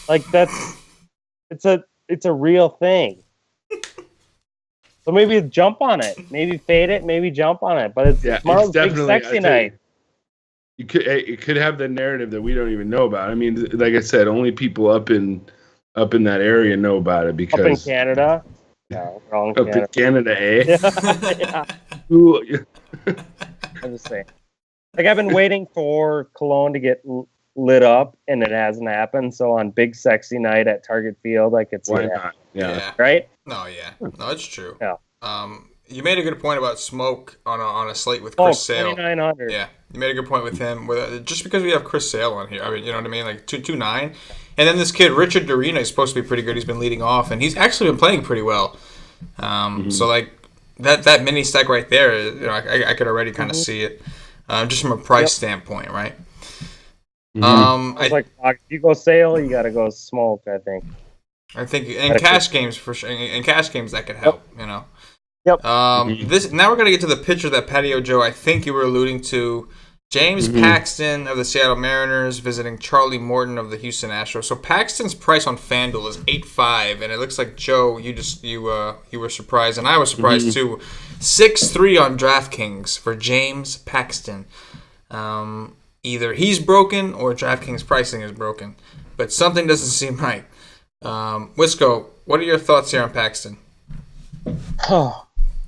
Like it's a real thing. So maybe jump on it. Maybe fade it. Maybe jump on it. But tomorrow's big sexy night. It could have the narrative that we don't even know about. I mean, like I said, only people up in that area know about it because up in Canada. No, wrong. Up in Canada, eh? Yeah. I'm just saying. Like I've been waiting for Cologne to get lit up, and it hasn't happened. So on big sexy night at Target Field, I could see Why that. not? Yeah. Right? No, it's true. Yeah. You made a good point about Smoke on a slate with Chris Sale. 2,900. Yeah, you made a good point with him. Just because we have Chris Sale on here, I mean, you know what I mean, like 2.29, and then this kid Richard Dorina is supposed to be pretty good. He's been leading off, and he's actually been playing pretty well. So like that mini stack right there, I could already kind of see it, just from a price standpoint, right? If you go Sale, you got to go Smoke. I think in cash games for sure. In cash games that could help, Yep. Now we're gonna get to the pitcher that Patio Joe, I think you were alluding to, James Paxton of the Seattle Mariners visiting Charlie Morton of the Houston Astros. So Paxton's price on FanDuel is 8.5, and it looks like Joe, you were surprised, and I was surprised too. 6.3 on DraftKings for James Paxton. Either he's broken or DraftKings pricing is broken, but something doesn't seem right. Wisco, what are your thoughts here on Paxton?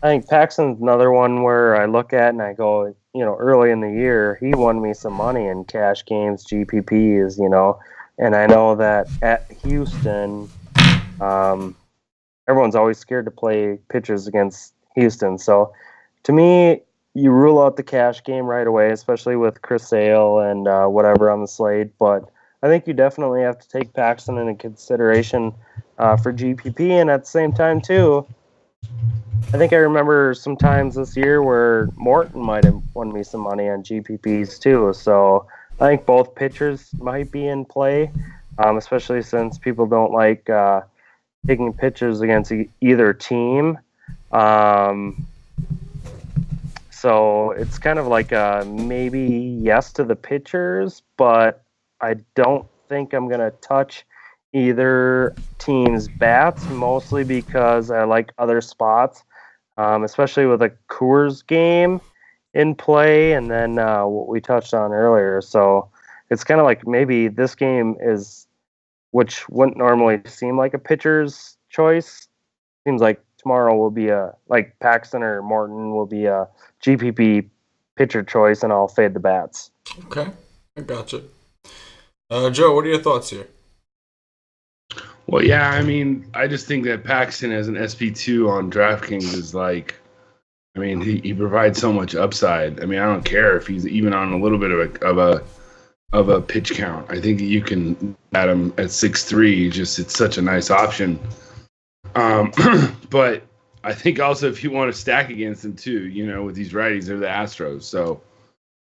I think Paxton's another one where I look at and I go, early in the year, he won me some money in cash games, GPPs, and I know that at Houston, everyone's always scared to play pitchers against Houston. So to me, you rule out the cash game right away, especially with Chris Sale and whatever on the slate. But I think you definitely have to take Paxton into consideration for GPP, and at the same time, too, I think I remember some times this year where Morton might have won me some money on GPPs too. So I think both pitchers might be in play, especially since people don't like taking pitchers against either team. So it's kind of like a maybe yes to the pitchers, but I don't think I'm going to touch either team's bats, mostly because I like other spots. Especially with a Coors game in play, and then what we touched on earlier. So it's kind of like maybe this game is, which wouldn't normally seem like a pitcher's choice. Seems like tomorrow will be like Paxton or Morton will be a GPP pitcher choice, and I'll fade the bats. Okay, I gotcha. Joe, what are your thoughts here? Well, yeah, I mean, I just think that Paxton as an SP2 on DraftKings is like, I mean, he provides so much upside. I mean, I don't care if he's even on a little bit of a pitch count. I think you can add him at 6.3. Just it's such a nice option. But I think also if you want to stack against him too, with these righties, they're the Astros. So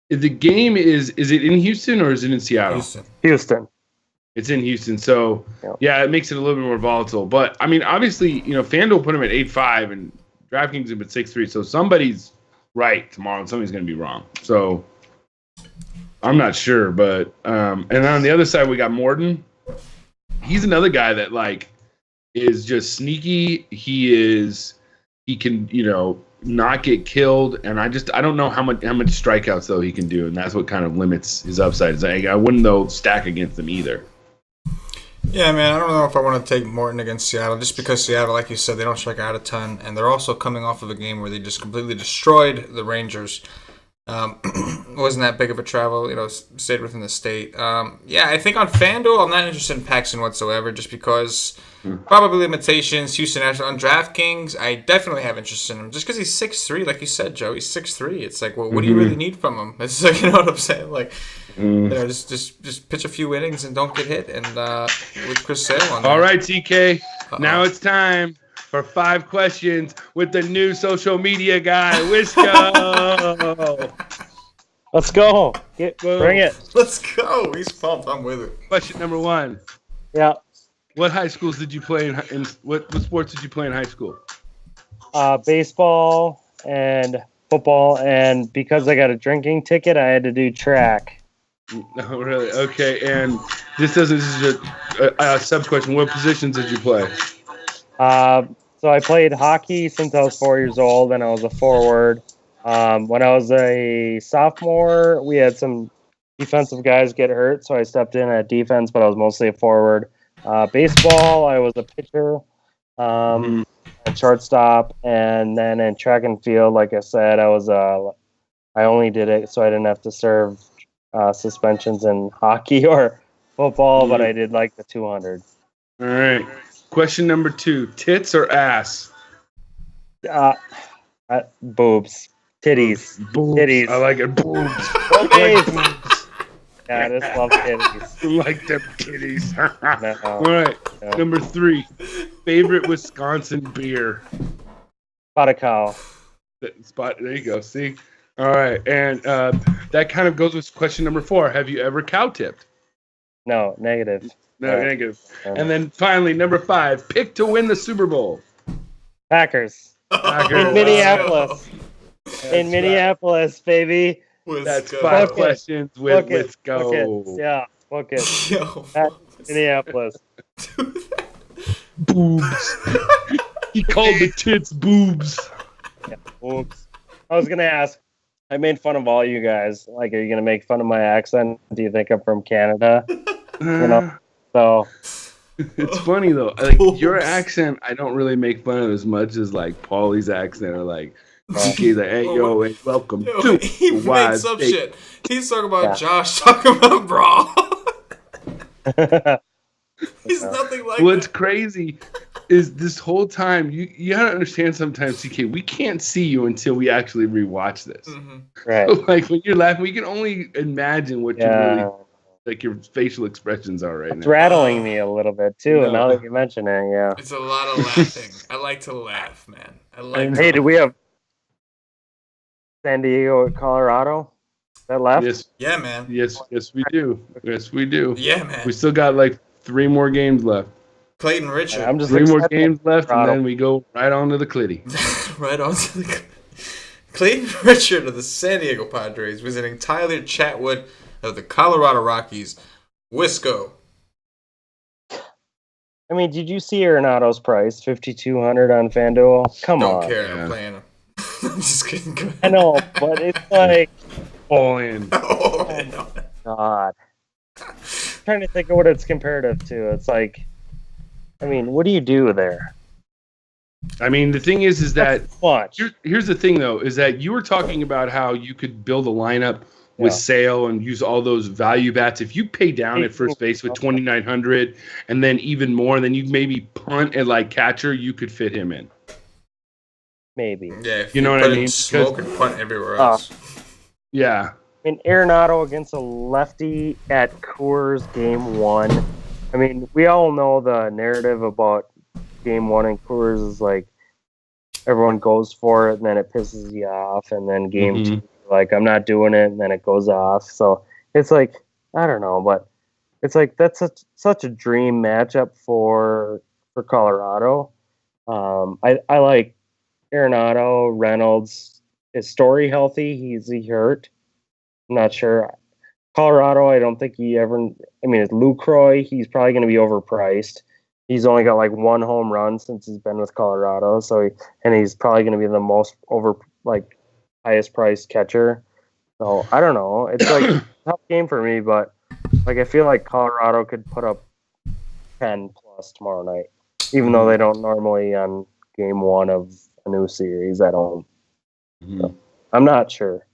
the game is it in Houston or is it in Seattle? Houston. It's in Houston, so yeah, it makes it a little bit more volatile. But I mean, obviously, FanDuel put him at 8.5 and DraftKings him at 6.3. So somebody's right tomorrow, and somebody's going to be wrong. So I'm not sure, but and then on the other side we got Morton. He's another guy that is just sneaky. He can not get killed, and I don't know how much strikeouts though he can do, and that's what kind of limits his upside. I wouldn't though stack against him either. Yeah, man, I don't know if I want to take Morton against Seattle, just because Seattle, like you said, they don't strike out a ton, and they're also coming off of a game where they just completely destroyed the Rangers. Wasn't that big of a travel, stayed within the state. Yeah, I think on FanDuel, I'm not interested in Paxton whatsoever, just because probably limitations. Houston National on DraftKings, I definitely have interest in him, just because he's 6'3", like you said, Joe. He's 6'3". It's like, well, what do you really need from him? It's like, you know what I'm saying? Like, just pitch a few innings and don't get hit, and with Chris Sale on there. All right, TK. Now it's time for 5 questions with the new social media guy, Wisco. Let's go. Bring it. Let's go. He's pumped. I'm with it. Question number 1. Yeah. What high schools did you play in what sports did you play in high school? Baseball and football, and because I got a drinking ticket, I had to do track. Oh, really? Okay. And this is a sub question. What positions did you play? So I played hockey since I was 4 years old, and I was a forward. When I was a sophomore, we had some defensive guys get hurt, so I stepped in at defense, but I was mostly a forward. Baseball, I was a pitcher, a shortstop, and then in track and field, like I said, I only did it so I didn't have to serve suspensions in hockey or football, but I did like the 200. All right. Question number 2: tits or ass? Boobs. Titties. Boobs. Titties. I like it. Boobs. Titties. Yeah, I just love titties. I like them titties. No. All right. No. Number 3: favorite Wisconsin beer? Spot a cow. There you go. See? All right. And that kind of goes with question number 4. Have you ever cow tipped? No, negative. No, negative. And then finally, number 5: pick to win the Super Bowl. Packers. In Minneapolis. In Minneapolis, baby. That's 5 questions with Let's Go. Yeah, book it. Yo. Minneapolis. Boobs. He called the tits boobs. Yeah, boobs. I was going to ask, I made fun of all you guys. Like, are you going to make fun of my accent? Do you think I'm from Canada? So. It's funny, though. Like, your accent, I don't really make fun of as much as, like, Paulie's accent or, like, DK's like, hey, yo, hey, welcome to he the makes up shit. He's talking about Josh talking about bra. He's nothing like What's crazy is this whole time, you gotta understand sometimes, TK, we can't see you until we actually rewatch this. Mm-hmm. Right. So, like, when you're laughing, we can only imagine what you really, like, your facial expressions are right now. It's rattling me a little bit, too, now that you mention it, yeah. It's a lot of laughing. I like to laugh, man. Hey, do we have San Diego, Colorado? That left? Yes. Yeah, man. Yes, we do. Yes, we do. Yeah, man. We still got, like, 3 more games left. Clayton Richard. I'm just 3 more games left, and then we go right on to the Clitty. Right on to the Clayton Richard of the San Diego Padres visiting Tyler Chatwood of the Colorado Rockies. Wisco. I mean, did you see Arenado's price? $5,200 on FanDuel? Come on. Don't care. I'm playing him. I'm just kidding. Go ahead. I know, but it's like... All in. Oh, God. I'm trying to think of what it's comparative to. It's like... I mean, what do you do there? I mean, the thing is that... Watch. Here's the thing, though, is that you were talking about how you could build a lineup with Sale and use all those value bats. If you pay down at first base with $2,900 and then even more, then you maybe punt at like catcher, you could fit him in. Maybe. Yeah, if you know what I mean? Smoke and punt everywhere else. Yeah. I mean, Arenado against a lefty at Coors Game 1. I mean, we all know the narrative about Game 1 in Coors is like everyone goes for it and then it pisses you off, and then Game 2, like, I'm not doing it, and then it goes off. So it's like, I don't know, but it's like that's such a dream matchup for Colorado. I like Arenado. Reynolds. Is Story healthy? Is he hurt? I'm not sure. Colorado, I don't think he ever... I mean, it's Lucroy. He's probably going to be overpriced. He's only got like 1 home run since he's been with Colorado. And he's probably going to be the most highest priced catcher. So I don't know. It's like a tough game for me, but like I feel like Colorado could put up 10 plus tomorrow night. Even though they don't normally on game 1 of a new series at home. Mm-hmm. So, I'm not sure.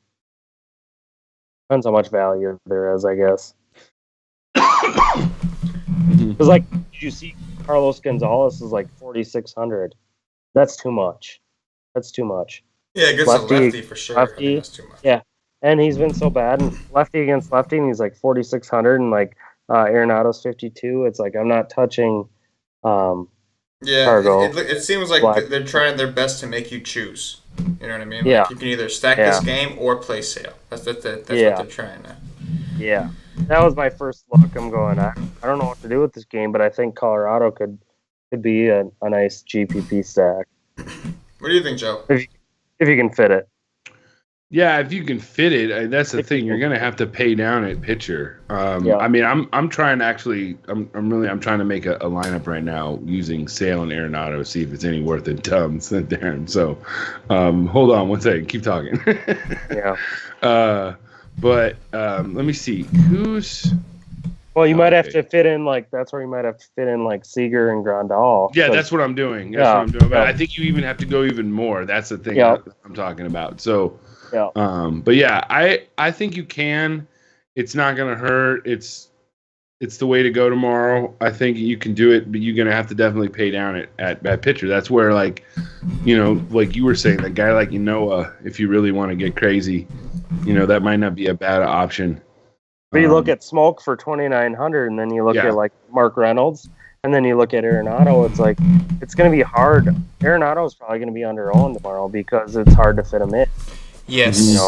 Depends how much value there is, I guess. Because, like, did you see Carlos Gonzalez is like 4,600? That's too much. Yeah, against Lefty, a lefty for sure. lefty, I think that's too much. Yeah, and he's been so bad. And lefty against lefty, and he's like 4,600, and like Arenado's 52. It's like I'm not touching. Cargo. It seems like they're trying their best to make you choose. You know what I mean? Yeah. Like you can either stack this game or play Sale. That's what they're trying to. Yeah, that was my first look. I'm going. I don't know what to do with this game, but I think Colorado could be a nice GPP stack. What do you think, Joe? If you can fit it. Yeah, if you can fit it, that's the thing. You're gonna have to pay down at pitcher. I mean, I'm trying to actually, I'm trying to make a lineup right now using Sale and Arenado, see if it's any worth it. Sent Darren. So, hold on one second. Keep talking. Yeah. But let me see who's. Well, you might have to fit in that's where you might have to fit in like Seager and Grandal. Yeah, that's what I'm doing. But I think you even have to go even more. That's the thing that I'm talking about. So. Yeah. But yeah, I think you can. It's not gonna hurt. It's the way to go tomorrow. I think you can do it, but you're gonna have to definitely pay down at pitcher. That's where like you were saying, that guy like Noah, if you really want to get crazy, that might not be a bad option. But you look at Smoke for 2,900, and then you look at like Mark Reynolds, and then you look at Arenado. It's like it's gonna be hard. Arenado is probably gonna be under owned tomorrow because it's hard to fit him in. Yes,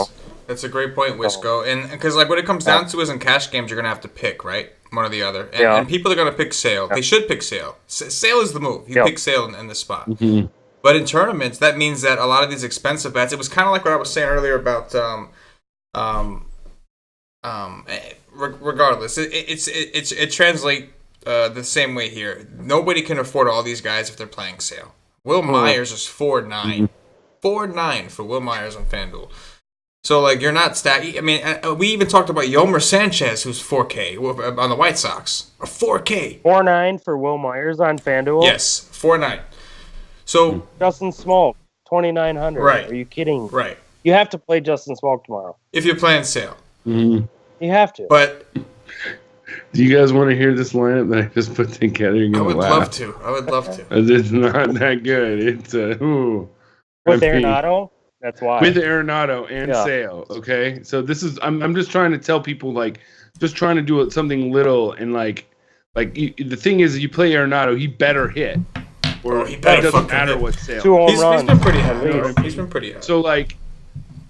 that's a great point, Wisco. And because like what it comes down to is in cash games, you're gonna have to pick one or the other, and people are gonna pick Sale. They should pick Sale. Sale is the move. You pick Sale in this spot. Mm-hmm. But in tournaments, that means that a lot of these expensive bets. It was kind of like what I was saying earlier about regardless, it translates the same way here. Nobody can afford all these guys if they're playing Sale. Will Myers is 4.9. 4.9 for Will Myers on FanDuel. So, like, you're not stacking. I mean, we even talked about Yomer Sanchez, who's 4K on the White Sox. 4K. 4.9 for Will Myers on FanDuel? Yes, 4.9. So Justin Smoke, 2,900. Right. Are you kidding? Right. You have to play Justin Smoke tomorrow. If you're playing Sale. Mm-hmm. You have to. But do you guys want to hear this lineup that I just put together? I would love to. It's not that good. It's with Arenado? That's why. With Arenado and Sale, okay? So this is I'm just trying to tell people, like, just trying to do something little, and like the thing is, you play Arenado, he better hit. Or he better doesn't matter what Sale. 2 home runs. He's been pretty high. He's been pretty high. So like,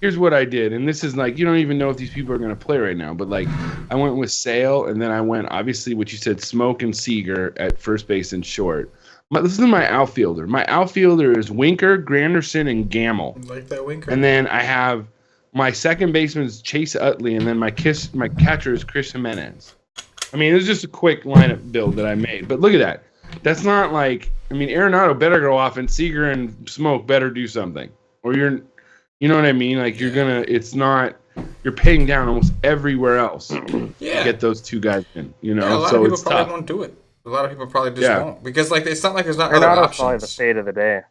here's what I did, and this is like, you don't even know if these people are gonna play right now, but like, I went with Sale, and then I went obviously what you said, Smoke and Seager at first base and short. This is my outfielder. My outfielder is Winker, Granderson, and Gamble. Like that Winker. And then I have my second baseman is Chase Utley, and then my catcher is Chris Jimenez. I mean, it was just a quick lineup build that I made. But look at that. That's not like, I mean, Arenado better go off, and Seager and Smoke better do something. Or you know what I mean? Like, you're paying down almost everywhere else to get those two guys in. A lot so of people it's probably tough. won't do it. A lot of people probably just won't, because like it's not like there's not other Arenado's options. probably the fade of the day.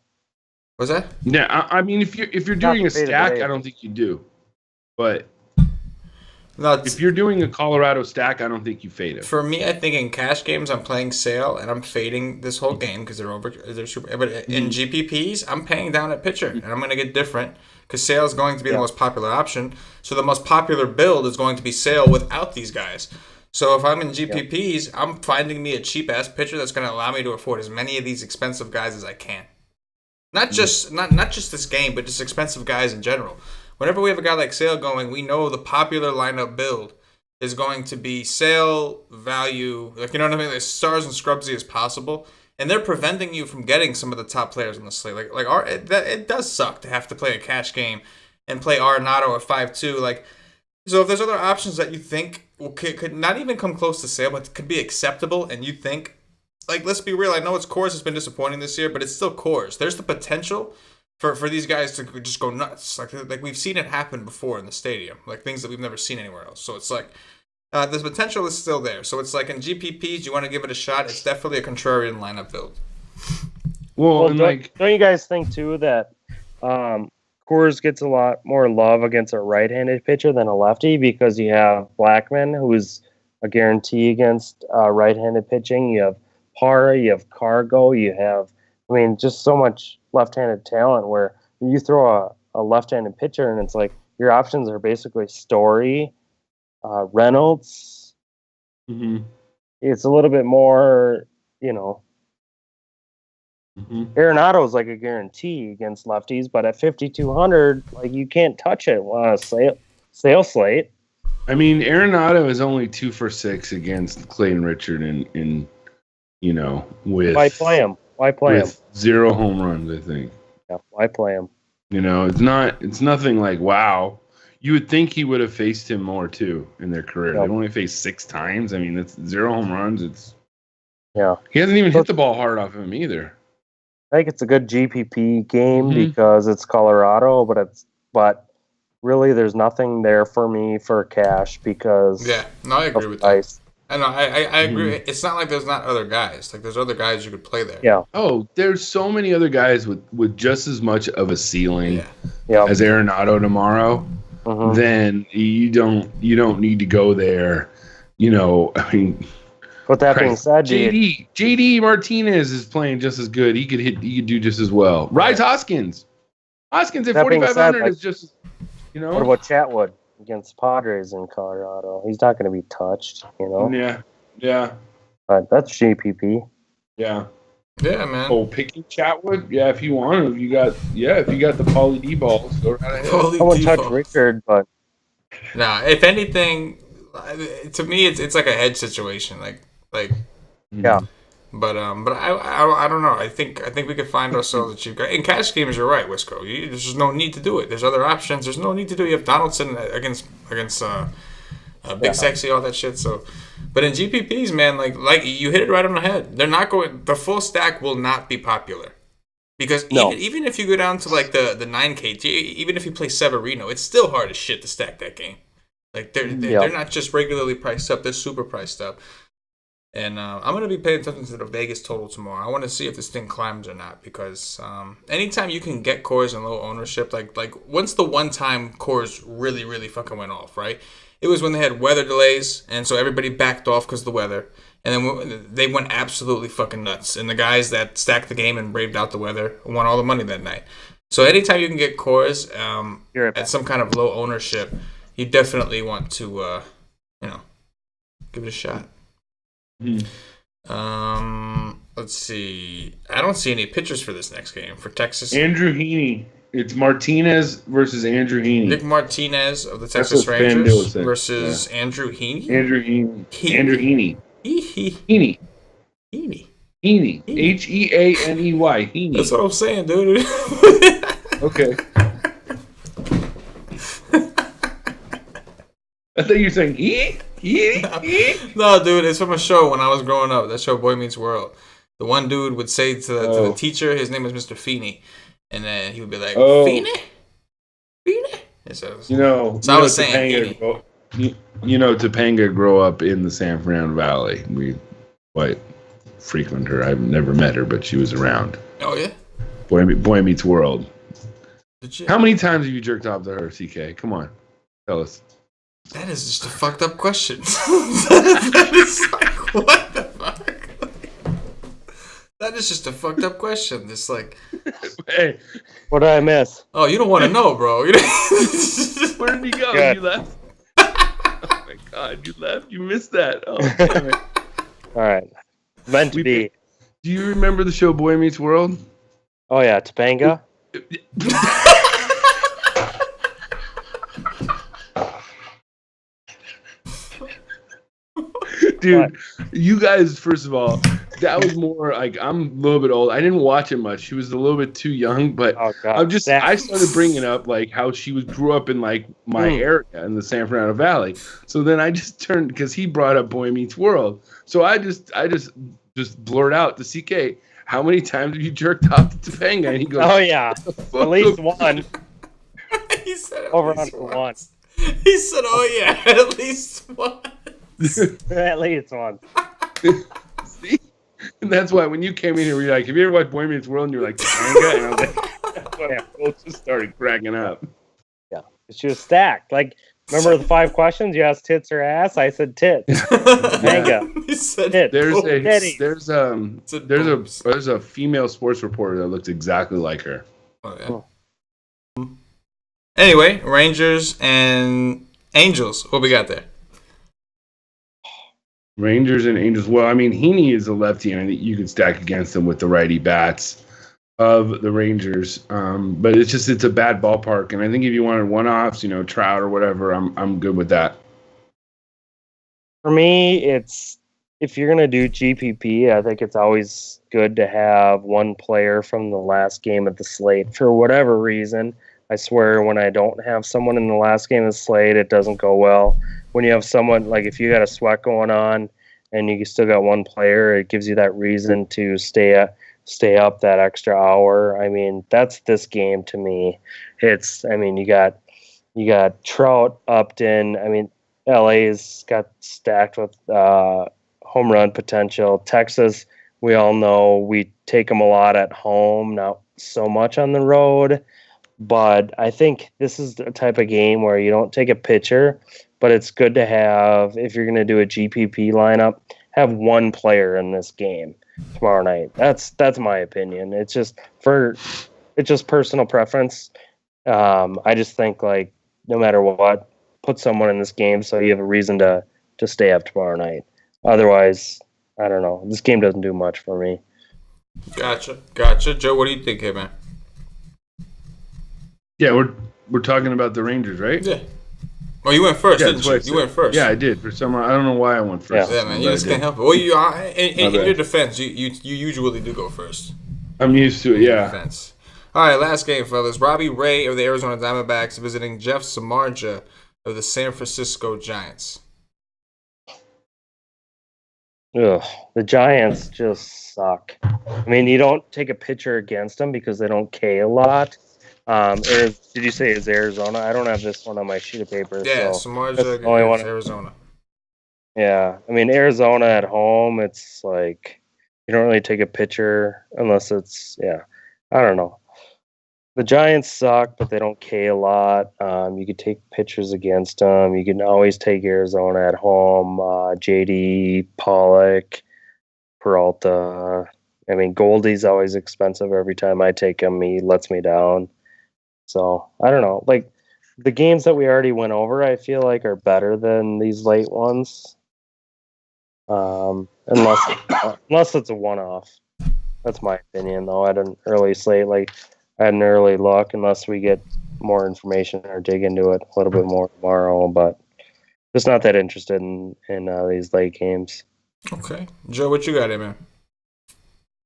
What's that? Yeah, I mean, if you're doing a stack, I don't think you do. But if you're doing a Colorado stack, I don't think you fade it. For me, I think in cash games, I'm playing Sale, and I'm fading this whole game because they're super. But in GPPs, I'm paying down at pitcher, and I'm going to get different because Sale is going to be the most popular option. So the most popular build is going to be Sale without these guys. So if I'm in GPPs, I'm finding me a cheap-ass pitcher that's going to allow me to afford as many of these expensive guys as I can. Not just this game, but just expensive guys in general. Whenever we have a guy like Sale going, we know the popular lineup build is going to be Sale, value, like, you know what I mean? As stars and scrubsy as possible. And they're preventing you from getting some of the top players on the slate. It does suck to have to play a cash game and play Arenado at 5-2. Like, so if there's other options that you think could not even come close to Sale, but could be acceptable, and you think, like, let's be real, I know Coors has been disappointing this year, but it's still Coors. There's the potential for these guys to just go nuts. Like we've seen it happen before in the stadium, like things that we've never seen anywhere else. So it's like, the potential is still there. So it's like in GPPs, you want to give it a shot. It's definitely a contrarian lineup build. Well, don't you guys think too that Coors gets a lot more love against a right-handed pitcher than a lefty because you have Blackman, who's a guarantee against right-handed pitching. You have Parra, you have Cargo, you have, just so much left-handed talent where you throw a left-handed pitcher and it's like your options are basically Story, Reynolds. Mm-hmm. It's a little bit more, Arenado's like a guarantee against lefties, but at 5,200, like you can't touch it. Sale slate. Arenado is only 2 for 6 against Clayton Richard in with why play him? With 0 home runs, I think. Yeah, why play him? It's nothing like wow. You would think he would have faced him more too in their career. Yep. They've only faced 6 times. That's 0 home runs. He hasn't even hit the ball hard off of him either. I think it's a good GPP game because it's Colorado, but really there's nothing there for me for cash because I agree with that. I know, I agree. It's not like there's not other guys. Like there's other guys you could play there. Yeah. Oh, there's so many other guys with just as much of a ceiling as Arenado tomorrow. Then you don't need to go there. With that being said, JD Martinez is playing just as good. He could do just as well. Rise Hoskins at 4,500 is just What about Chatwood against Padres in Colorado? He's not going to be touched. Yeah. But that's JPP. Yeah. Yeah, man. Oh, picking Chatwood? Yeah, if you want to. If you got the Pauly D balls, go right ahead. I won't touch Richard, but if anything, to me, it's like a hedge situation. Yeah. But I don't know. I think we could find ourselves a cheap guy. In cash games, you're right, Wisco. There's just no need to do it. There's other options. There's no need to do it. You have Donaldson against Big Sexy, all that shit. So, but in GPPs, man, like you hit it right on the head. They're not going. The full stack will not be popular because even if you go down to like the 9K, even if you play Severino, it's still hard as shit to stack that game. Like they're not just regularly priced up; they're super priced up. And I'm going to be paying attention to the Vegas total tomorrow. I want to see if this thing climbs or not because anytime you can get Coors in low ownership, like once the one time Coors really, really fucking went off, right? It was when they had weather delays, and so everybody backed off because of the weather. And then they went absolutely fucking nuts. And the guys that stacked the game and braved out the weather won all the money that night. So anytime you can get Coors at some kind of low ownership, you definitely want to, give it a shot. Let's see. I don't see any pitchers for this next game for Texas. Andrew Heaney. It's Martinez versus Andrew Heaney. Nick Martinez of the Texas Rangers versus Andrew Heaney. Andrew Heaney. Andrew Heaney. Heaney. Heaney. Heaney. Heaney. That's what I'm saying, dude. Okay. I thought you were saying No, dude, it's from a show when I was growing up. That show, Boy Meets World. The one dude would say to the teacher, his name is Mr. Feeney, and then he would be like, Feeney? So I was saying, Topanga grew up in the San Fernando Valley. We quite frequent her. I've never met her, but she was around. Oh yeah. Boy Meets World. How many times have you jerked off to her, CK? Come on, tell us. That is just a fucked up question. that is like, what the fuck? That is just a fucked up question. It's like, hey, what did I miss? Oh, you don't want to know, bro. Where did he go? Good. You left. Oh my god, you left. You missed that. Oh, damn it. All right, meant to be. Do you remember the show Boy Meets World? Oh yeah, Topanga. Dude, you guys, first of all, that was more like, I'm a little bit old. I didn't watch it much. She was a little bit too young, but I started bringing up like how she grew up in like my area in the San Fernando Valley. So then I just turned, because he brought up Boy Meets World. So I just blurred out to CK, how many times have you jerked off to Topanga? And he goes, oh yeah, at least one. He said over under one. He said, oh yeah, at least one. At least once. See? And that's why when you came in here, we were like, have you ever watched Boy Meets World? And you're like, Topanga? And I was like, that's why I both just started cracking up. Yeah. She was stacked. Like, remember the 5 questions? You asked tits or ass? I said tits. Topanga. He said tits. There's a female sports reporter that looks exactly like her. Oh, yeah. Anyway, Rangers and Angels. What we got there? Rangers and Angels. Well, I mean, Heaney is a lefty, and I think you can stack against him with the righty bats of the Rangers. But it's a bad ballpark, and I think if you wanted one-offs, Trout or whatever, I'm good with that. For me, it's if you're gonna do GPP, I think it's always good to have one player from the last game of the slate for whatever reason. I swear, when I don't have someone in the last game of the slate, it doesn't go well. When you have someone, like if you got a sweat going on and you still got one player, it gives you that reason to stay up that extra hour. I mean, that's this game to me. You got Trout, Upton. I mean, LA's got stacked with home run potential. Texas, we all know we take them a lot at home, not so much on the road. But I think this is the type of game where you don't take a pitcher, but it's good to have, if you're going to do a GPP lineup, have one player in this game tomorrow night. That's my opinion. It's just personal preference. I just think, like, no matter what, put someone in this game so you have a reason to stay up tomorrow night. Otherwise, I don't know. This game doesn't do much for me. Gotcha. Joe, what do you think here, man? Yeah, we're talking about the Rangers, right? Yeah. Well, you went first, didn't you? You went first. Yeah, I did. For some reason, I don't know why I went first. Yeah, man, you just can't help it. Well, in your defense, you usually do go first. I'm used to it, yeah. Defense. All right, last game, fellas. Robbie Ray of the Arizona Diamondbacks visiting Jeff Samardzija of the San Francisco Giants. Ugh, the Giants just suck. I mean, you don't take a pitcher against them because they don't K a lot. Did you say it's Arizona? I don't have this one on my sheet of paper. Yeah, so Samardzija against Arizona. Yeah, I mean, Arizona at home, it's like you don't really take a pitcher unless it's, I don't know. The Giants suck, but they don't K a lot. You could take pitchers against them. You can always take Arizona at home. JD, Pollock, Peralta. I mean, Goldie's always expensive every time I take him. He lets me down. So, I don't know. Like, the games that we already went over, I feel like, are better than these late ones. Unless it's a one-off. That's my opinion, though. At an early slate, like, I had an early look, unless we get more information or dig into it a little bit more tomorrow. But just not that interested in these late games. Okay. Joe, what you got here, man?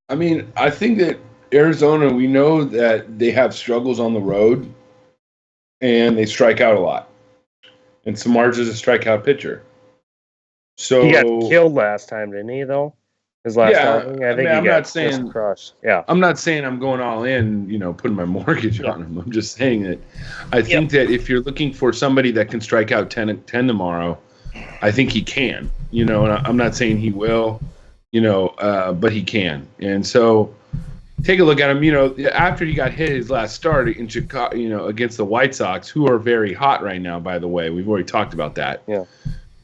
I mean, I think that Arizona, we know that they have struggles on the road, and they strike out a lot. And Samardzija's a strikeout pitcher. So he got killed last time, didn't he, though? His last outing? I think he got crushed. Yeah. I'm not saying I'm going all in, putting my mortgage on him. I'm just saying that I think that if you're looking for somebody that can strike out 10 tomorrow, I think he can. And I'm not saying he will, but he can. And so take a look at him. After he got hit his last start in Chicago, against the White Sox, who are very hot right now, by the way. We've already talked about that. Yeah.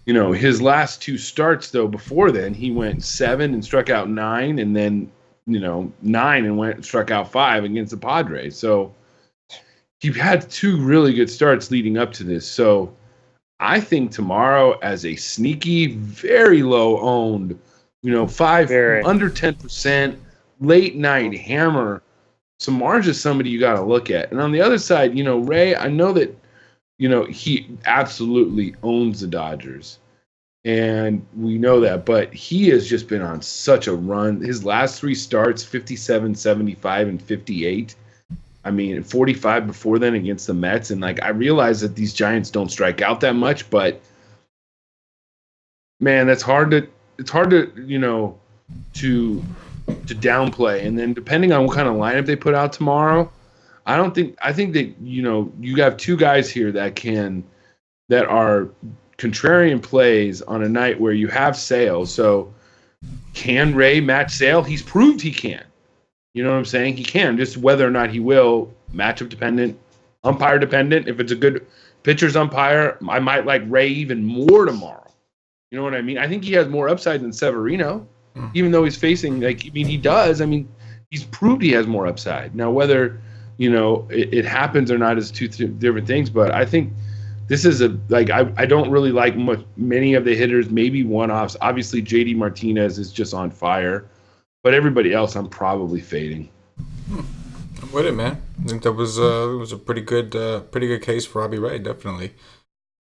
His last 2 starts, though, before then, he went 7 and struck out 9, and then, 9 and struck out 5 against the Padres. So he had 2 really good starts leading up to this. So I think tomorrow, as a sneaky, very low owned, 5 under 10%, late night hammer, Samardzija is somebody you got to look at. And on the other side, Ray, I know that, he absolutely owns the Dodgers. And we know that. But he has just been on such a run. His last 3 starts, 57, 75, and 58. I mean, 45 before then against the Mets. And, I realize that these Giants don't strike out that much. But, man, it's hard to downplay. And then depending on what kind of lineup they put out tomorrow, I think that, you have 2 guys here that are contrarian plays on a night where you have Sale. So can Ray match Sale? He's proved he can. You know what I'm saying? He can. Just whether or not he will, matchup dependent, umpire dependent. If it's a good pitcher's umpire, I might like Ray even more tomorrow. You know what I mean? I think he has more upside than Severino, even though he's facing, he does. I mean, he's proved he has more upside. Now, whether, it happens or not is two different things, but I think this is I don't really like many of the hitters, maybe one-offs. Obviously, JD Martinez is just on fire, but everybody else I'm probably fading. I'm with it, man. I think that was a pretty good case for Robbie Ray, definitely.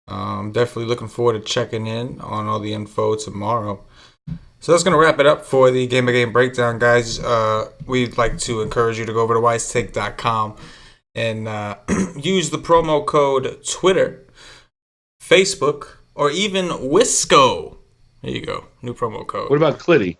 Definitely looking forward to checking in on all the info tomorrow. So that's going to wrap it up for the game-by-game breakdown, guys. We'd like to encourage you to go over to wisetake.com and use the promo code Twitter, Facebook, or even Wisco. There you go, new promo code. What about Clitty?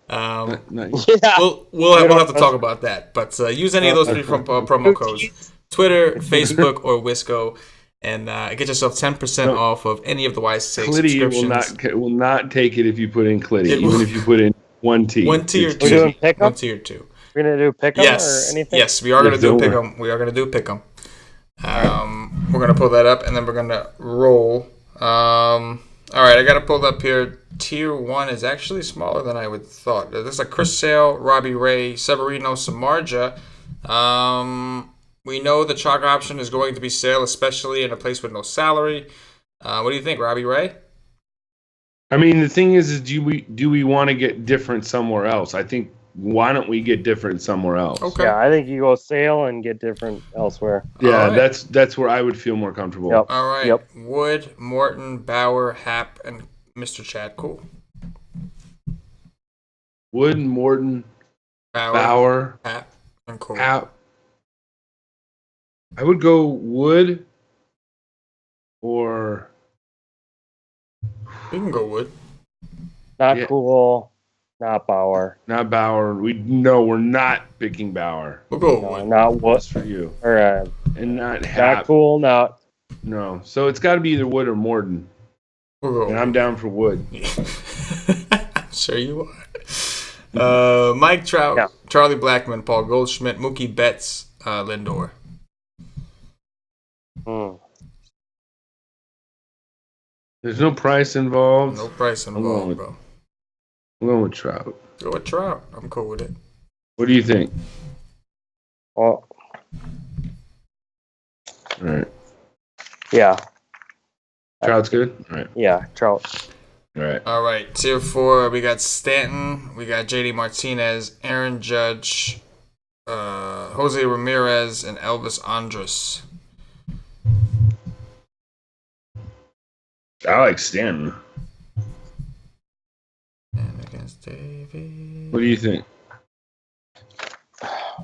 We'll have to talk about that. But use any of those three promo codes: Twitter, Facebook, or Wisco. And get yourself 10% off of any of the Wise Take subscriptions. Clitty will not take it if you put in Clitty, even if you put in one T. One tier two. We're doing pick 'em? One tier two. We're gonna do pick 'em or anything? Yes, we are gonna do pick 'em. We are gonna do pick 'em. We're gonna pull that up and then we're gonna roll. All right, I got it pulled up here. Tier 1 is actually smaller than I would thought. There's like Chris Sale, Robbie Ray, Severino, Samardzija. We know the chalk option is going to be Sale, especially in a place with no salary. What do you think, Robbie Ray? I mean, the thing is do we want to get different somewhere else? I think, why don't we get different somewhere else? Okay. Yeah, I think you go Sale and get different elsewhere. Yeah, right. That's where I would feel more comfortable. Yep. All right. Yep. Wood, Morton, Bauer, Happ, and Mr. Chad Cool. Wood, Morton, Bauer, Happ, and Cool. Happ. I would go Wood or... You can go Wood. Not Cool, not Bauer. Not Bauer. We're not picking Bauer. We'll go No, Wood. not Wood. That's for you. Or, And not Happ. not Cool, not... No. So it's got to be either Wood or Morton. We'll go And Wood. I'm down for Wood. Sure you are. Mike Trout, Yeah. Charlie Blackmon, Paul Goldschmidt, Mookie Betts, Lindor. There's no price involved. No price involved, bro. I'm going with Trout. Go with Trout. I'm cool with it. What do you think? Well, All right. yeah. Trout's good? All right. Yeah, Trout. All right. All right. Tier 4, we got Stanton. We got JD Martinez, Aaron Judge, Jose Ramirez, and Elvis Andrus. I like Stanton. And against David. What do you think?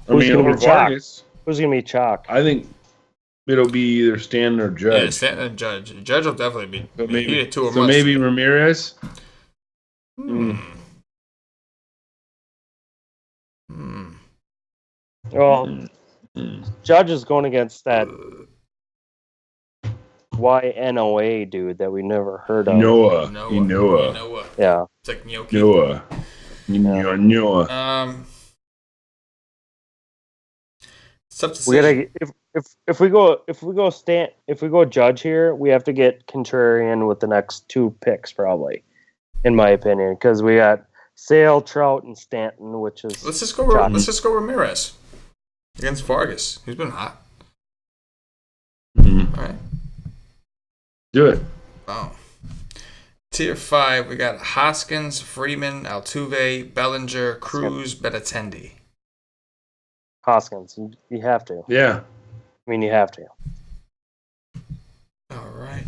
Who's gonna over be chalk? Vargas, Who's going to be chalk? I think it'll be either Stanton or Judge. Yeah, Stanton and Judge. Judge will definitely be. So He did 2 or so maybe Ramirez. Well, Judge is going against that YNOA dude that we never heard of. Noah. Yeah. Yeah. It's like gnocchi. Noah. It's tough to We say. gotta if we go Judge here, we have to get contrarian with the next 2 picks probably, in my opinion, because we got Sale, Trout, and Stanton, which is Let's just go Ramirez against Vargas. He's been hot. Mm-hmm. All right. Do it. Oh. Tier 5, we got Hoskins, Freeman, Altuve, Bellinger, Cruz, Benintendi. Hoskins. You have to. Yeah. I mean, you have to. All right.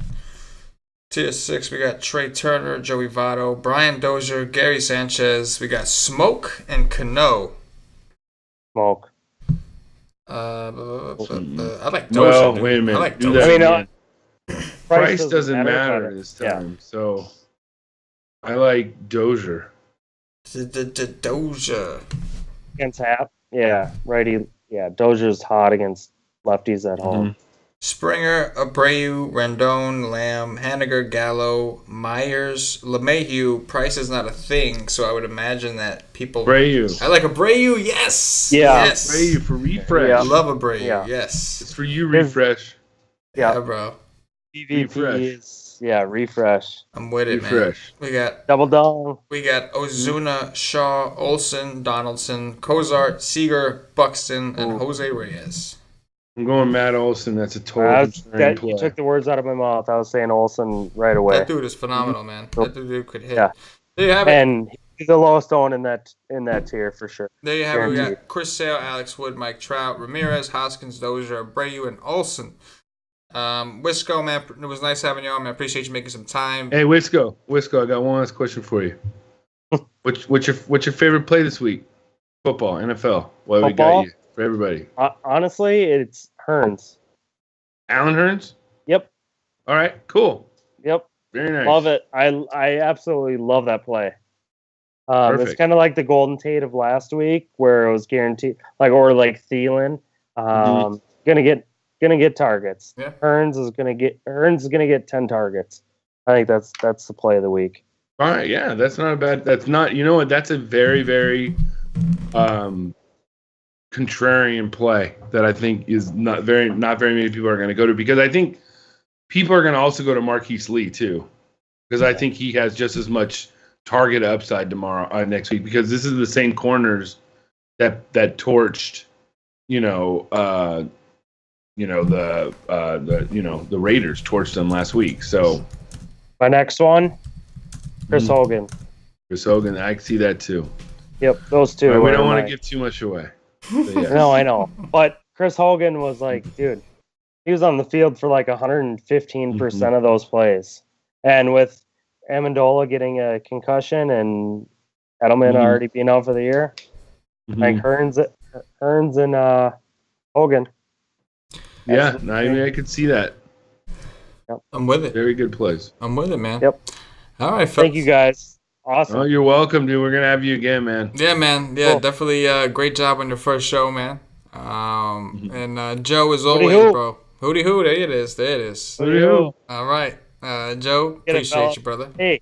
Tier 6, we got Trey Turner, Joey Votto, Brian Dozier, Gary Sanchez. We got Smoke and Cano. Smoke. I like Dozier. Well, dude. wait a minute. I like Do Dozier. that I mean, again. Price doesn't matter but- this time. So I like Dozier. Dozier. Against Happ. Yeah. Righty. Yeah. Dozier's hot against lefties at home. Springer, Abreu, Rendon, Lamb, Haniger, Gallo, Myers, LeMahieu. Price is not a thing, so I would imagine that people. Abreu. I like Abreu. Yes. Yeah. Yes. Abreu for refresh. I love Abreu. Yeah. Yes. It's for you, refresh. Yeah, bro. PvP is refresh. I'm with it, Refresh. man. We got Double down. We got Ozuna, Shaw, Olsen, Donaldson, Cozart, Seager, Buxton, and Jose Reyes. I'm going Matt Olson. That's a total play. You took the words out of my mouth. I was saying Olsen right away. That dude is phenomenal, man. That dude could hit. Yeah. There you have it. And he's the lowest owned in that tier for sure. There you have it. We got Chris Sale, Alex Wood, Mike Trout, Ramirez, Hoskins, Dozier, Abreu, and Olsen. Wisco, man, it was nice having you on, man. I appreciate you making some time. Hey, Wisco, I got one last question for you. What's your favorite play this week? Football, NFL. What we got you for everybody? Honestly, it's Hearns. Alan Hearns? Yep. All right, cool. Yep. Very nice. Love it. I absolutely love that play. It's kind of like the Golden Tate of last week, where it was guaranteed, or like Thielen, gonna get targets. Yeah. Hearns is gonna get 10 targets. I think that's the play of the week. All right, yeah, that's not a bad. That's not. You know what? That's a very, very contrarian play that I think is not very many people are going to go to, because I think people are going to also go to Marquise Lee too, because I think he has just as much target upside next week, because this is the same corners that torched the Raiders torched them last week. So my next one, Chris Hogan. Chris Hogan, I see that too. Yep, those two. We don't want to give too much away. Yeah. No, I know. But Chris Hogan was dude, he was on the field for 115% of those plays. And with Amendola getting a concussion and Edelman already being out for the year, Hearns and Hogan. Yeah, I could see that. Yep. I'm with it. Very good plays. I'm with it, man. Yep. All right, thank you guys. Awesome. Oh, you're welcome, dude. We're gonna have you again, man. Yeah, man. Yeah, cool. Definitely. Great job on your first show, man. And Joe, as always, bro. Hootie hoo. There it is. Hootie hoo. All right, Joe. Appreciate you, brother. Hey,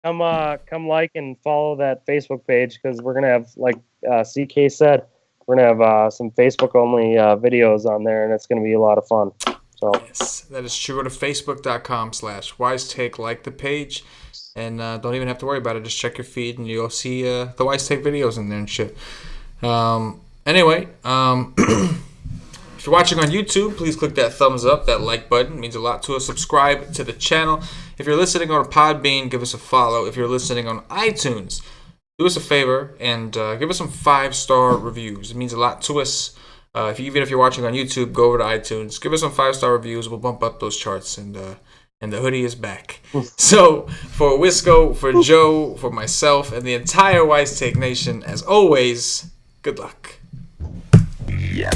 come like and follow that Facebook page, because we're gonna have, CK said, we're gonna have some Facebook only videos on there, and it's gonna be a lot of fun. So yes, that is true. Go to facebook.com/wisetake, like the page. And don't even have to worry about it. Just check your feed, and you'll see the Wise Take videos in there and shit. Anyway, if you're watching on YouTube, please click that thumbs up, that like button. It means a lot to us. Subscribe to the channel. If you're listening on Podbean, give us a follow. If you're listening on iTunes, do us a favor and give us some 5-star reviews. It means a lot to us. Even if you're watching on YouTube, go over to iTunes. Give us some 5-star reviews. We'll bump up those charts, and the hoodie is back. So, for Wisco, for Joe, for myself, and the entire Wise Take Nation, as always, good luck. Yeah.